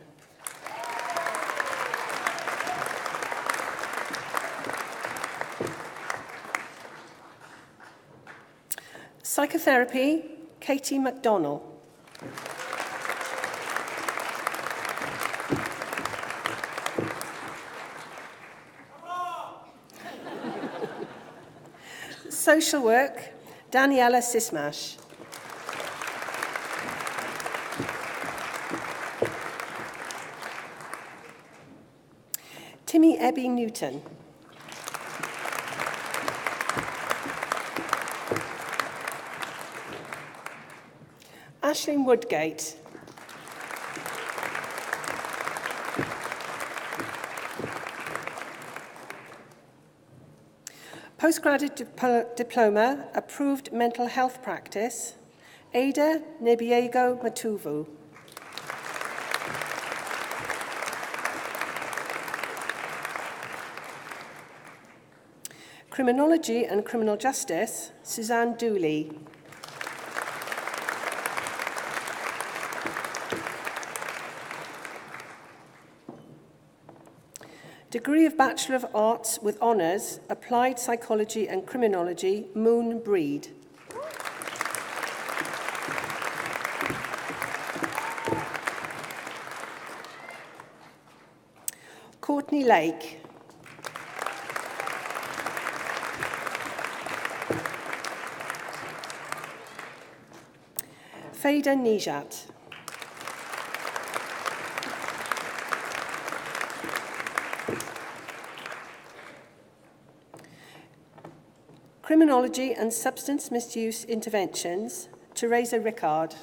Psychotherapy, Katie McDonnell. Social work, Daniela Sismash. Timmy Ebby Newton. Aisling Woodgate. Postgraduate Diploma, Approved Mental Health Practice, Ada Nebiego Matuvu. Criminology and Criminal Justice, Suzanne Dooley. Degree of Bachelor of Arts with Honours, Applied Psychology and Criminology, Moon Breed. Courtney Lake. Faida Nijat. Criminology and Substance Misuse Interventions, Teresa Rickard.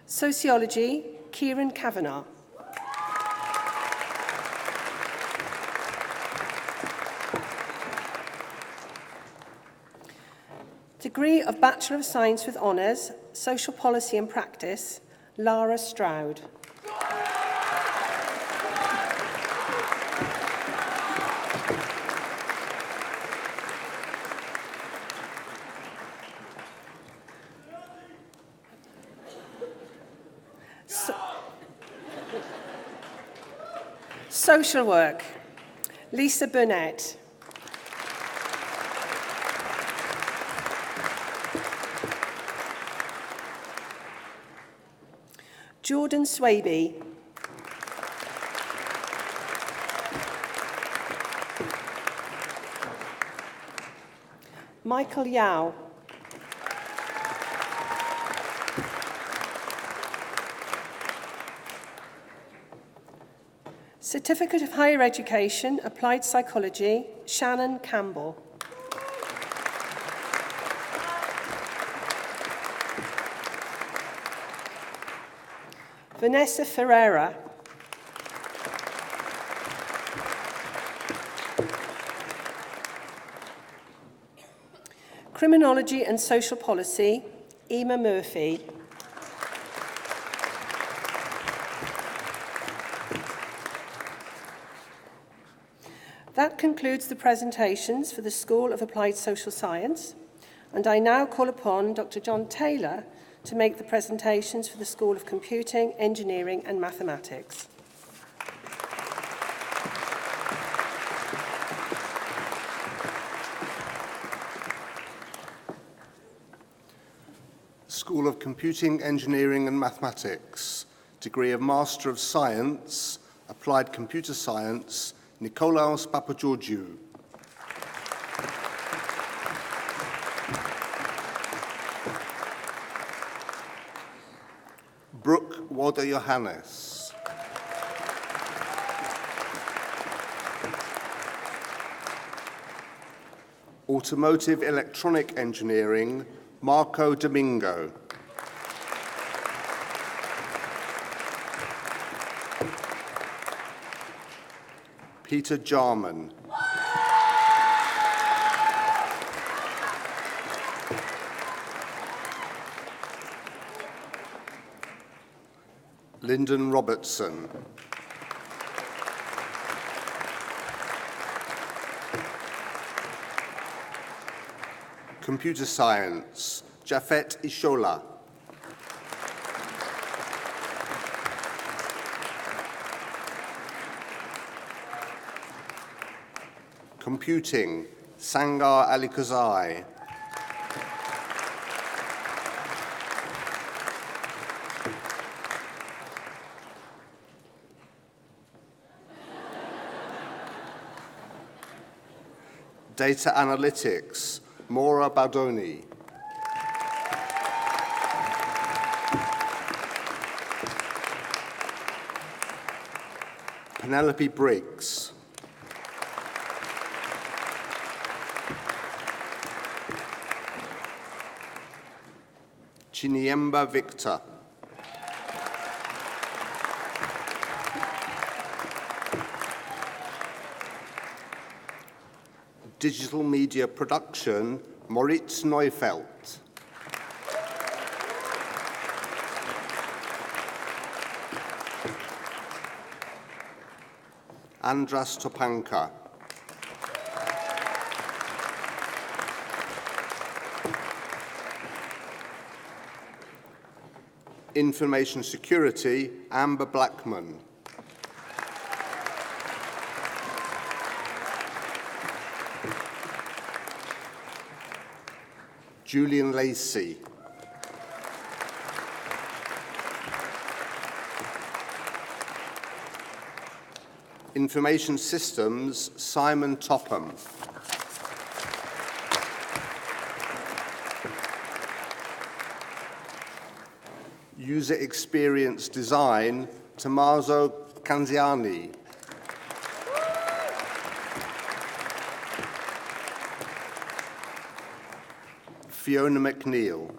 Sociology, Kieran Kavanagh. Degree of Bachelor of Science with Honours, Social Policy and Practice, Lara Stroud. Social Work, Lisa Burnett. Jordan Swaby. Michael Yao. Certificate of Higher Education, Applied Psychology, Shannon Campbell. Vanessa Ferreira. Criminology and Social Policy, Emma Murphy. That concludes the presentations for the School of Applied Social Science, and I now call upon Dr. John Taylor to make the presentations for the School of Computing, Engineering and Mathematics. School of Computing, Engineering and Mathematics, degree of Master of Science, Applied Computer Science, Nikolaos Papageorgiou. Brooke Wada Johannes. Automotive Electronic Engineering, Marco Domingo. Peter Jarman. Lyndon Robertson. Computer Science, Jafet Ishola. Computing, Sangar Alikazai. Data Analytics, Maura Badoni. Penelope Briggs. Chiniemba Victor. Digital Media Production, Moritz Neufeld. Andras Topanka. Information Security, Amber Blackman. Julian Lacey. Information Systems, Simon Topham. User Experience Design, Tommaso Canziani. Fiona McNeil.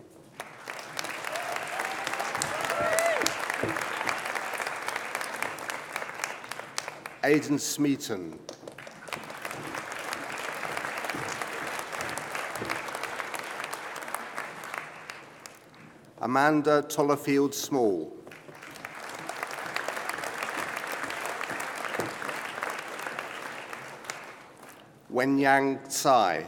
Aidan Smeaton. Amanda Tollerfield-Small. Wenyang Tsai.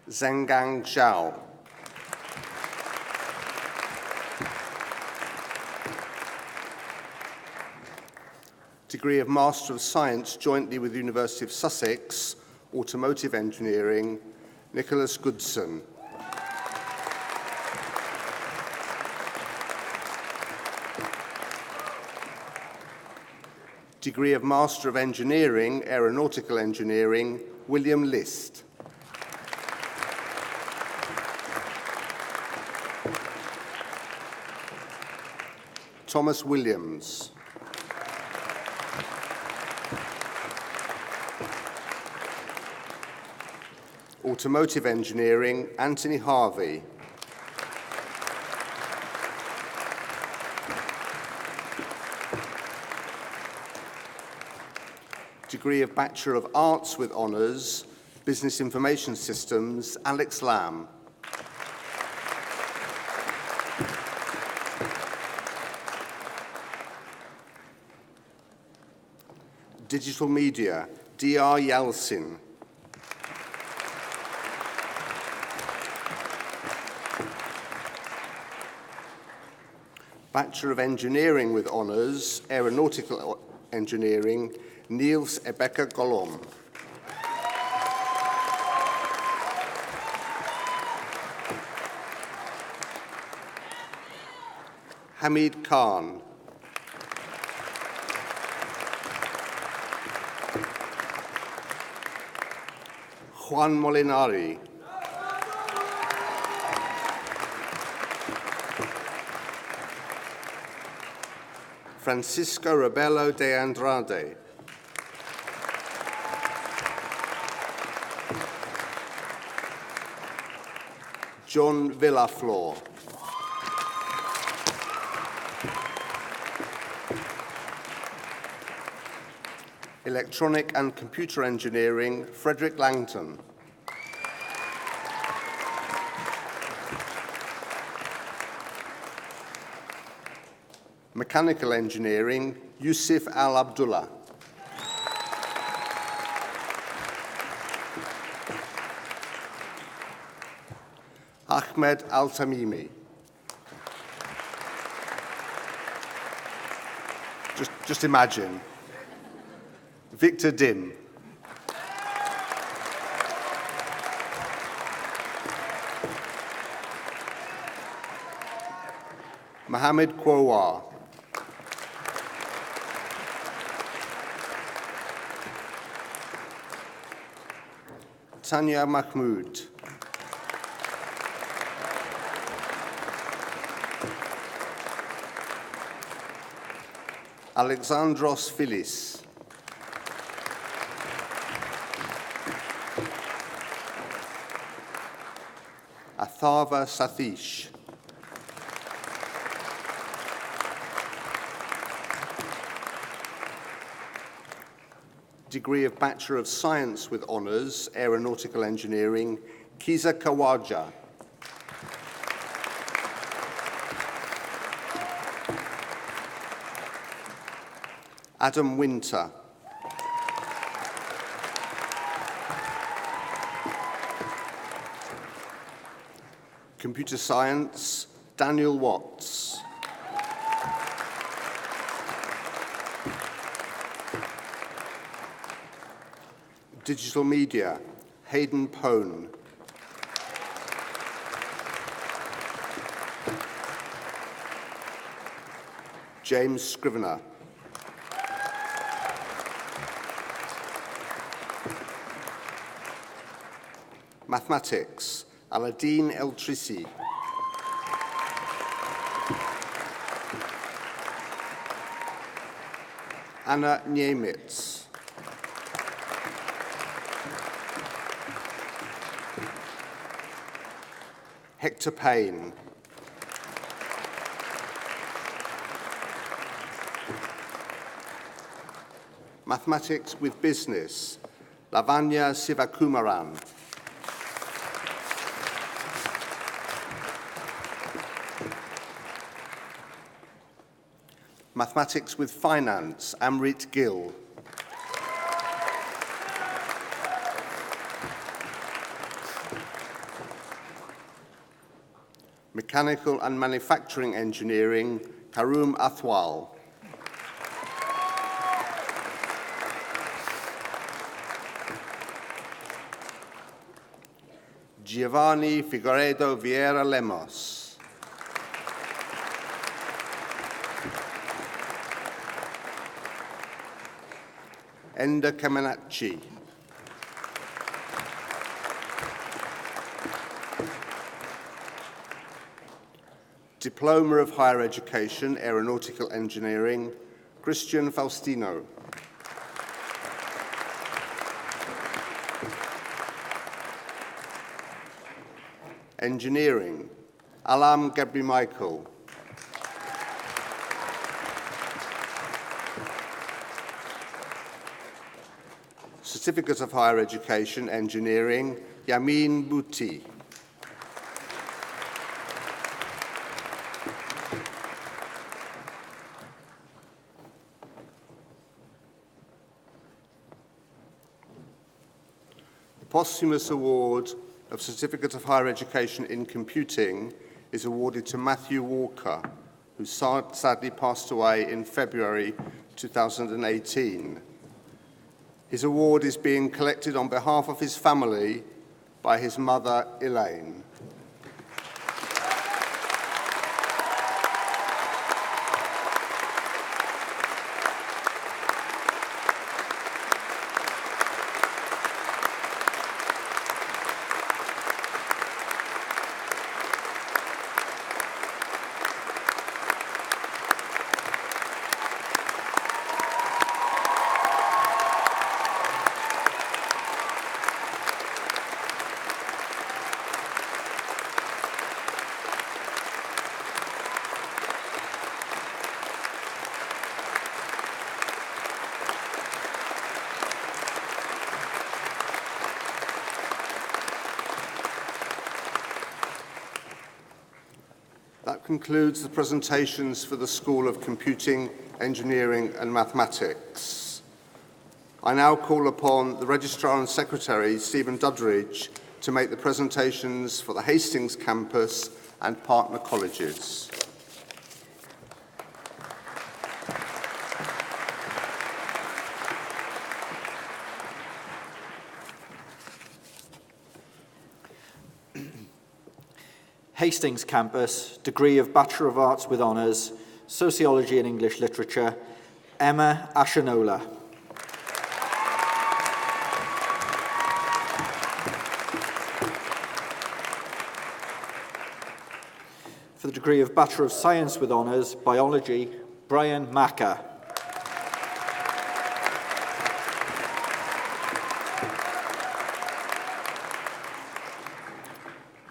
Zhengang Zhao. Degree of Master of Science jointly with the University of Sussex, Automotive Engineering, Nicholas Goodson. Degree of Master of Engineering, Aeronautical Engineering, William List. Thomas Williams. Automotive Engineering, Anthony Harvey. Degree of Bachelor of Arts with Honours, Business Information Systems, Alex Lamb. Digital Media, D.R. Yeltsin. Bachelor of Engineering with Honours, Aeronautical Engineering, Niels Ebeke Golom. Hamid Khan. Juan Molinari. Francisco Rebelo de Andrade. John Villaflor. Electronic and Computer Engineering, Frederick Langton. Mechanical Engineering, Yusuf Al-Abdullah. Ahmed Al-Tamimi. Just imagine. Victor Dim. Mohammed Kwawar. Tanya Mahmood. Alexandros Philis. Atharva Sathish. Degree of Bachelor of Science with Honours, Aeronautical Engineering, Kiza Kawaja. Adam Winter. Computer Science, Daniel Watts. Digital Media, Hayden Pone. James Scrivener. Mathematics, Aladdin El-Trisi. Anna Niemitz. Hector Payne. Mathematics with Business, Lavanya Sivakumaran. Mathematics with Finance, Amrit Gill. Mechanical and Manufacturing Engineering, Karum Athwal. Giovanni Figueiredo Vieira Lemos. Enda Kemenacci. Diploma of Higher Education, Aeronautical Engineering, Christian Faustino. Engineering, Alam Gabri Michael. Certificate of Higher Education, Engineering, Yamin Bouti. The Posthumous Award of Certificate of Higher Education in Computing is awarded to Matthew Walker, who sadly passed away in February 2018. His award is being collected on behalf of his family by his mother, Elaine. That concludes the presentations for the School of Computing, Engineering and Mathematics. I now call upon the Registrar and Secretary, Stephen Duddridge, to make the presentations for the Hastings campus and partner colleges. Hastings campus, degree of Bachelor of Arts with Honours, Sociology and English Literature, Emma Ashanola. For the degree of Bachelor of Science with Honours, Biology, Brian Macker.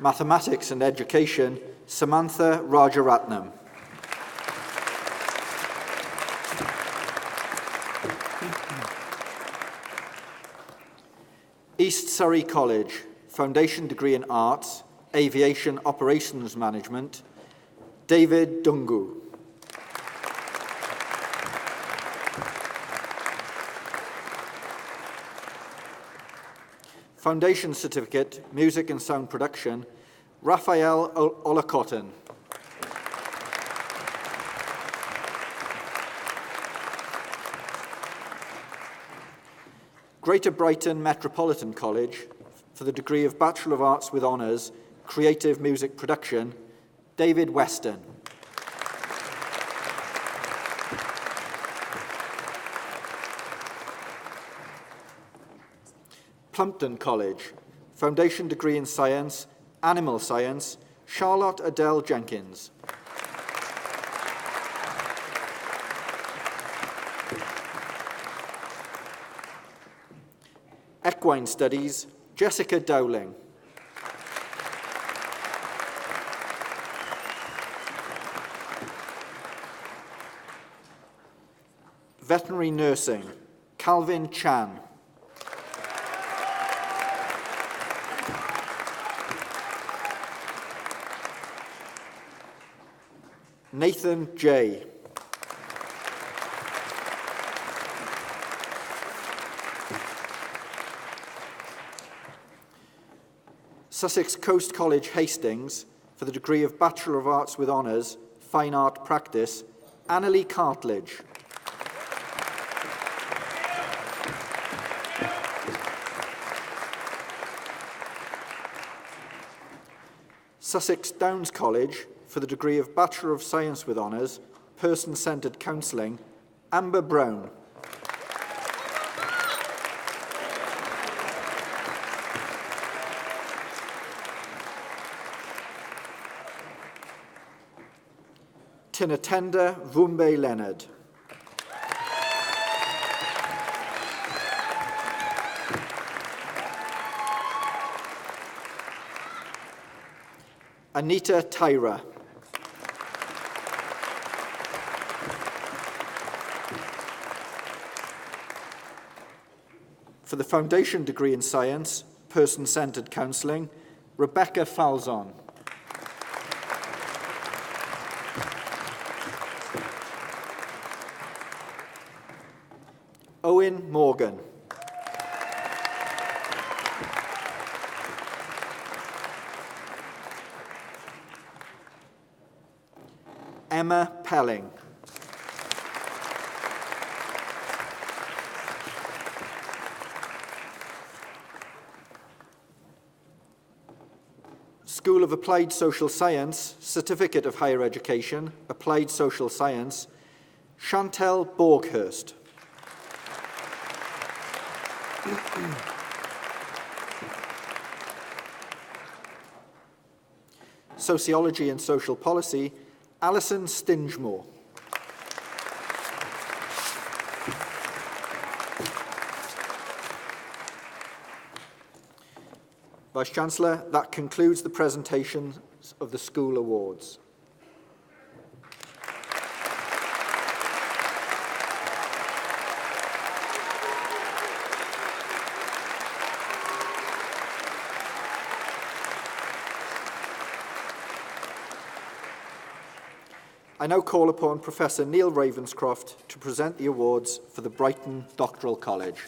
Mathematics and Education, Samantha Rajaratnam. East Surrey College, Foundation Degree in Arts, Aviation Operations Management, David Dungu. Foundation Certificate, Music and Sound Production, Raphael Olakotten. Greater Brighton Metropolitan College, for the degree of Bachelor of Arts with Honours, Creative Music Production, David Weston. Plumpton College, Foundation Degree in Science, Animal Science, Charlotte Adele Jenkins. Equine Studies, Jessica Dowling. Veterinary Nursing, Calvin Chan. Nathan J. Sussex Coast College, Hastings, for the degree of Bachelor of Arts with Honours, Fine Art Practice, Annalie Cartledge. Sussex Downs College, for the degree of Bachelor of Science with Honours, Person-Centred Counselling, Amber Brown. Tinatenda Vumbe Leonard. Anita Tyra. For the foundation degree in science, person-centred counselling, Rebecca Falzon. Owen Morgan. Emma Pelling. School of Applied Social Science, Certificate of Higher Education, Applied Social Science, Chantel Borghurst. Sociology and Social Policy, Alison Stingemore. Vice-Chancellor, that concludes the presentations of the school awards. I now call upon Professor Neil Ravenscroft to present the awards for the Brighton Doctoral College.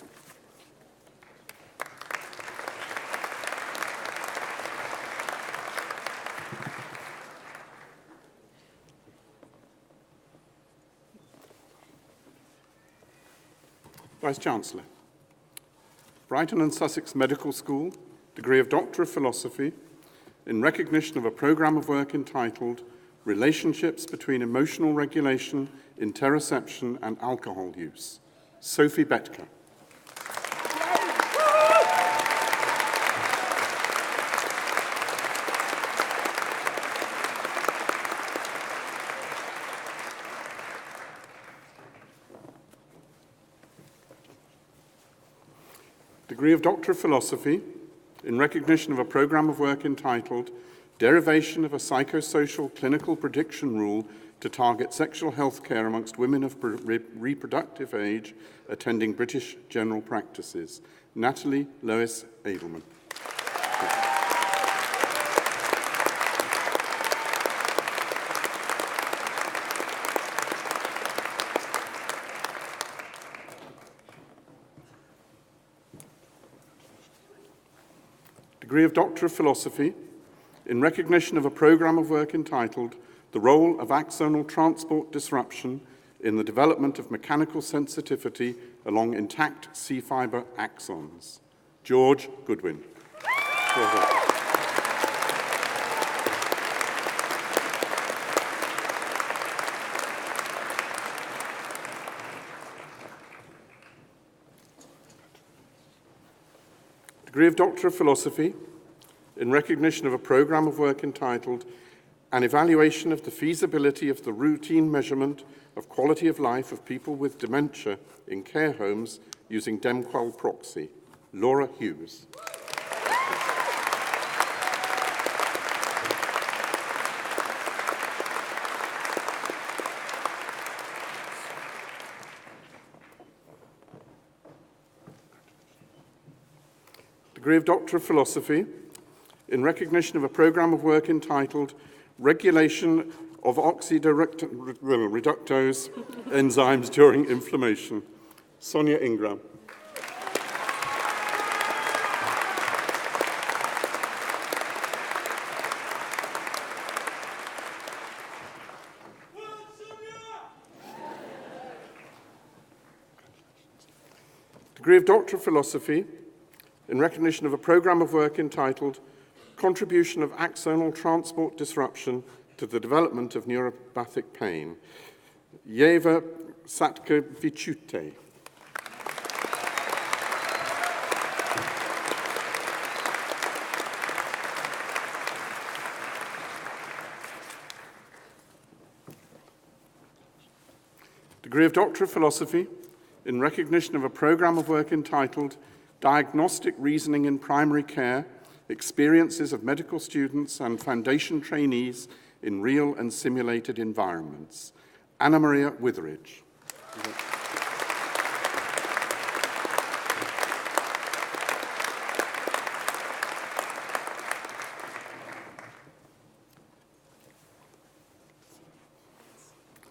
Vice-Chancellor, Brighton and Sussex Medical School, degree of Doctor of Philosophy, in recognition of a programme of work entitled Relationships Between Emotional Regulation, Interoception and Alcohol Use. Sophie Betker. Degree of Doctor of Philosophy, in recognition of a programme of work entitled Derivation of a Psychosocial Clinical Prediction Rule to Target Sexual Health Care Amongst Women of Reproductive Age Attending British General Practices. Natalie Lois Edelman. Degree of Doctor of Philosophy, in recognition of a programme of work entitled The Role of Axonal Transport Disruption in the Development of Mechanical Sensitivity Along Intact C-Fibre Axons. George Goodwin. Degree of Doctor of Philosophy, in recognition of a programme of work entitled An Evaluation of the Feasibility of the Routine Measurement of Quality of Life of People with Dementia in Care Homes using DemQual Proxy. Laura Hughes. Degree of Doctor of Philosophy, in recognition of a programme of work entitled Regulation of oxidoreductase enzymes during inflammation. Sonia Ingram. Degree of Doctor of Philosophy in recognition of a programme of work entitled Contribution of Axonal Transport Disruption to the Development of Neuropathic Pain. Yeva Satkevichute. Degree of Doctor of Philosophy in recognition of a programme of work entitled Diagnostic Reasoning in Primary Care, Experiences of Medical Students and Foundation Trainees in Real and Simulated Environments. Anna Maria Witheridge.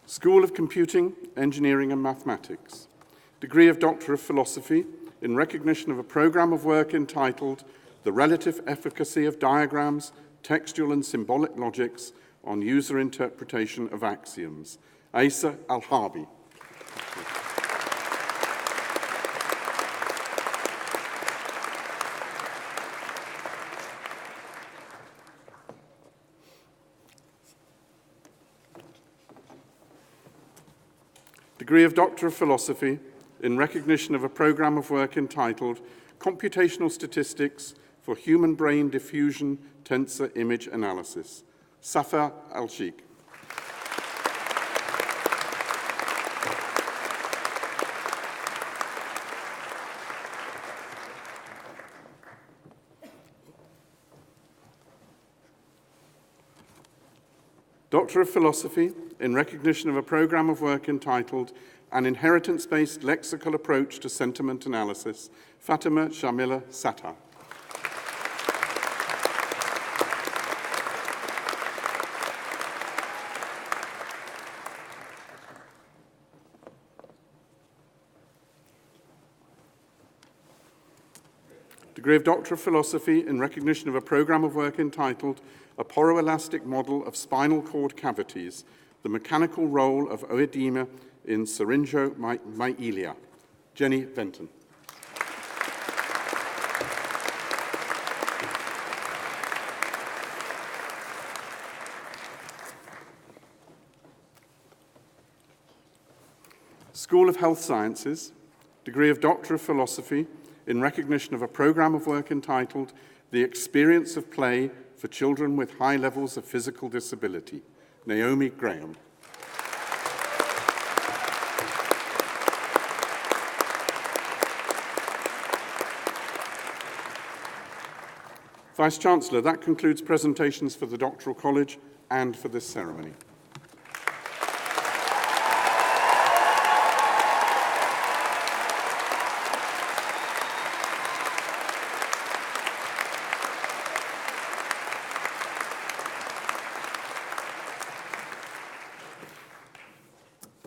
School of Computing, Engineering and Mathematics. Degree of Doctor of Philosophy in recognition of a programme of work entitled The Relative Efficacy of Diagrams, Textual and Symbolic Logics on User Interpretation of Axioms. Aisa Al-Harbi. Degree of Doctor of Philosophy in recognition of a programme of work entitled Computational Statistics for Human Brain Diffusion Tensor Image Analysis. Safar Al-Sheikh. Doctor of Philosophy in recognition of a programme of work entitled An Inheritance-Based Lexical Approach to Sentiment Analysis, Fatima Shamila Sattar. Degree of Doctor of Philosophy in recognition of a programme of work entitled A Poroelastic Model of Spinal Cord Cavities, the Mechanical Role of Oedema in Syringomyelia. Jenny Benton. School of Health Sciences, degree of Doctor of Philosophy in recognition of a programme of work entitled The Experience of Play for Children with High Levels of Physical Disability. Naomi Graham. Vice-Chancellor, that concludes presentations for the Doctoral College and for this ceremony.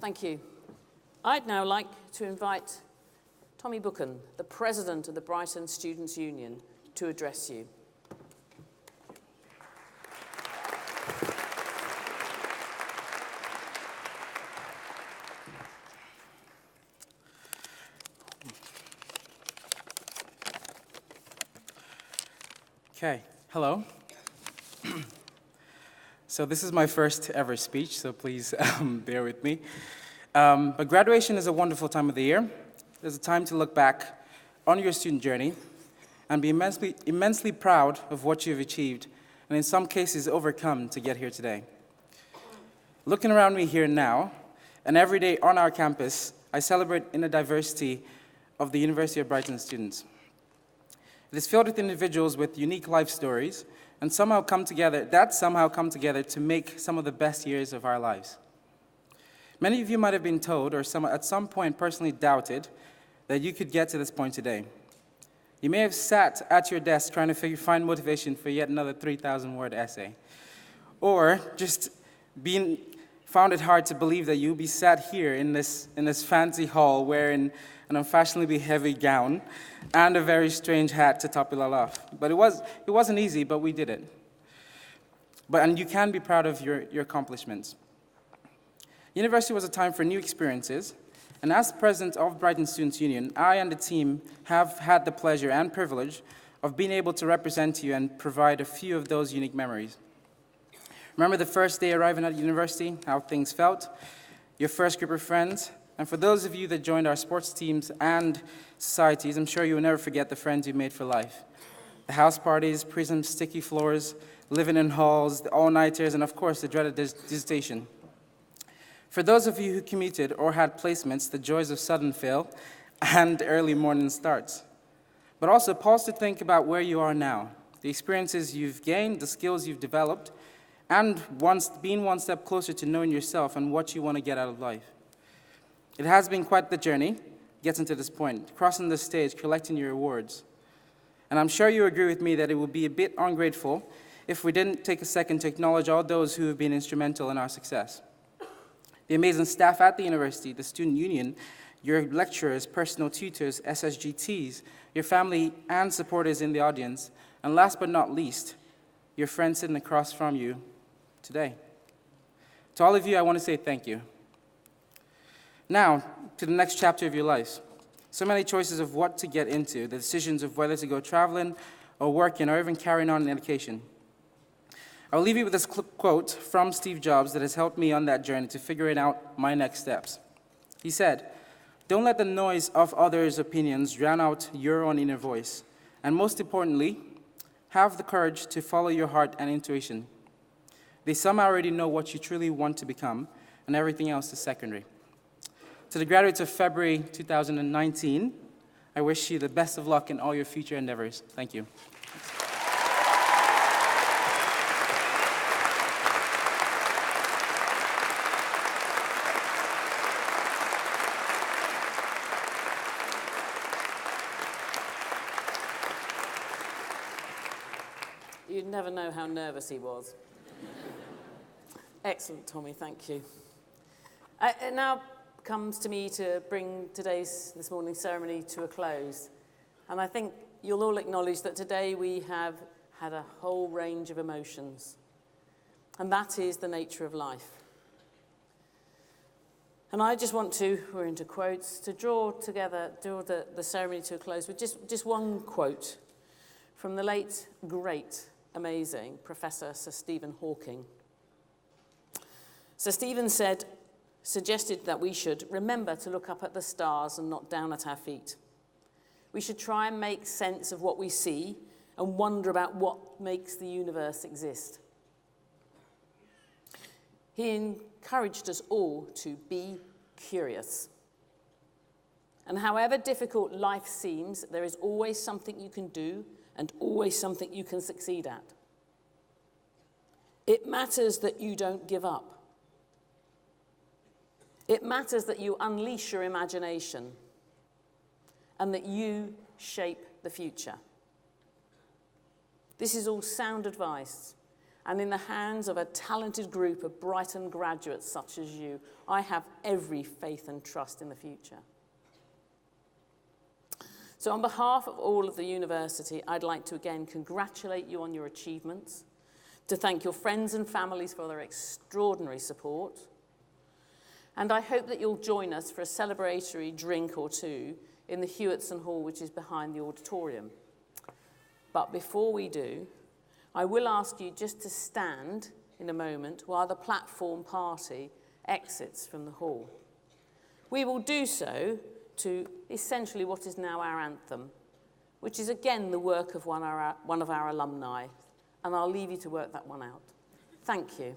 Thank you. I'd now like to invite Tommy Buchan, the President of the Brighton Students' Union, to address you. Okay, hello. So this is my first ever speech, so please bear with me. But graduation is a wonderful time of the year. It's a time to look back on your student journey and be immensely proud of what you've achieved, and in some cases overcome to get here today. Looking around me here now, and every day on our campus, I celebrate in the diversity of the University of Brighton students. It is filled with individuals with unique life stories and somehow come together to make some of the best years of our lives. Many of you might have been told, or at some point personally doubted, that you could get to this point today. You may have sat at your desk trying to find motivation for yet another 3,000-word essay, or just Found it hard to believe that you'd be sat here in this fancy hall wearing an unfashionably heavy gown and a very strange hat to top it all off. But it wasn't easy, but we did it. And you can be proud of your accomplishments. University was a time for new experiences, and as president of Brighton Students' Union, I and the team have had the pleasure and privilege of being able to represent you and provide a few of those unique memories. Remember the first day arriving at university, how things felt, your first group of friends, and for those of you that joined our sports teams and societies, I'm sure you will never forget the friends you made for life. The house parties, prisms, sticky floors, living in halls, the all-nighters, and of course the dreaded dissertation. For those of you who commuted or had placements, the joys of sudden fill and early morning starts. But also pause to think about where you are now, the experiences you've gained, the skills you've developed, and being one step closer to knowing yourself and what you want to get out of life. It has been quite the journey getting to this point, crossing the stage, collecting your awards. And I'm sure you agree with me that it would be a bit ungrateful if we didn't take a second to acknowledge all those who have been instrumental in our success. The amazing staff at the university, the student union, your lecturers, personal tutors, SSGTs, your family and supporters in the audience, and last but not least, your friends sitting across from you today. To all of you, I want to say thank you. Now, to the next chapter of your lives. So many choices of what to get into, the decisions of whether to go traveling or working or even carrying on in education. I'll leave you with this quote from Steve Jobs that has helped me on that journey to figuring out my next steps. He said, "Don't let the noise of others' opinions drown out your own inner voice. And most importantly, have the courage to follow your heart and intuition. They somehow already know what you truly want to become, and everything else is secondary." To the graduates of February 2019, I wish you the best of luck in all your future endeavors. Thank you. You'd never know how nervous he was. Excellent, Tommy, thank you. It now comes to me to bring this morning's ceremony to a close. And I think you'll all acknowledge that today we have had a whole range of emotions. And that is the nature of life. And I just want to, we're into quotes, to draw the ceremony to a close with just one quote from the late, great, amazing Professor Sir Stephen Hawking. Sir Stephen suggested that we should remember to look up at the stars and not down at our feet. We should try and make sense of what we see and wonder about what makes the universe exist. He encouraged us all to be curious. And however difficult life seems, there is always something you can do and always something you can succeed at. It matters that you don't give up. It matters that you unleash your imagination and that you shape the future. This is all sound advice, and in the hands of a talented group of Brighton graduates such as you, I have every faith and trust in the future. So on behalf of all of the university, I'd like to again congratulate you on your achievements, to thank your friends and families for their extraordinary support, and I hope that you'll join us for a celebratory drink or two in the Hewitson Hall, which is behind the auditorium. But before we do, I will ask you just to stand in a moment while the platform party exits from the hall. We will do so to essentially what is now our anthem, which is again the work of one of our alumni, and I'll leave you to work that one out. Thank you.